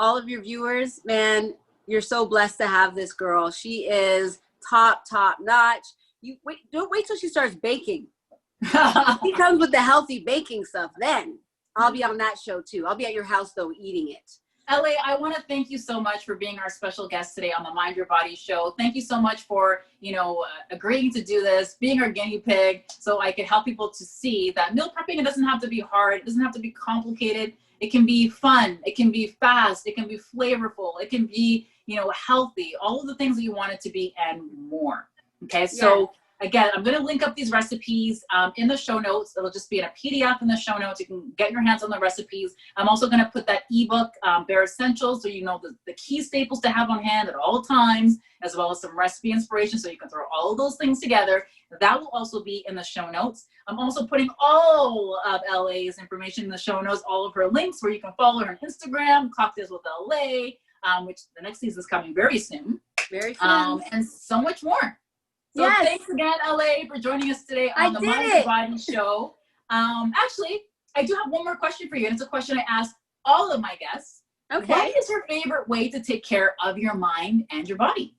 All of your viewers, man, you're so blessed to have this girl. She is top notch. Don't wait till she starts baking. She comes with the healthy baking stuff. Then I'll be on that show too. I'll be at your house though, eating it. LA, I want to thank you so much for being our special guest today on the Mind Your Body show. Thank you so much for, agreeing to do this, being our guinea pig, so I could help people to see that meal prepping, it doesn't have to be hard. It doesn't have to be complicated. It can be fun. It can be fast. It can be flavorful. It can be, healthy. All of the things that you want it to be and more. Okay, so again, I'm going to link up these recipes in the show notes. It'll just be in a PDF in the show notes. You can get your hands on the recipes. I'm also going to put that ebook, Bare Essentials, so you know the key staples to have on hand at all times, as well as some recipe inspiration so you can throw all of those things together. That will also be in the show notes. I'm also putting all of LA's information in the show notes, all of her links where you can follow her on Instagram, Cocktales with LA, which the next season is coming very soon. Very soon. And so much more. So thanks again, LA, for joining us today on the Mind Your Body show. Actually, I do have one more question for you, and it's a question I ask all of my guests. Okay. What is your favorite way to take care of your mind and your body?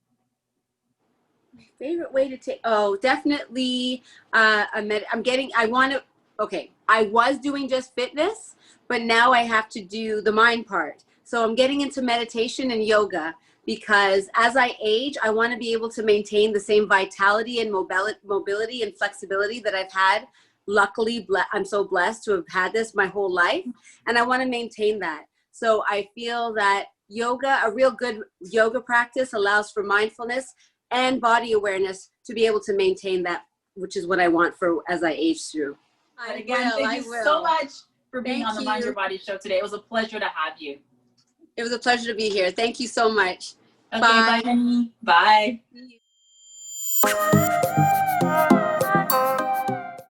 My favorite way to take, definitely, I was doing just fitness, but now I have to do the mind part. So I'm getting into meditation and yoga, because as I age, I want to be able to maintain the same vitality and mobility and flexibility that I've had. Luckily, I'm so blessed to have had this my whole life, and I want to maintain that. So I feel that yoga, a real good yoga practice, allows for mindfulness and body awareness to be able to maintain that, which is what I want for as I age through. Thank you so much for being on the Mind Your Body show today. It was a pleasure to have you. It was a pleasure to be here. Thank you so much. Okay, bye. Bye.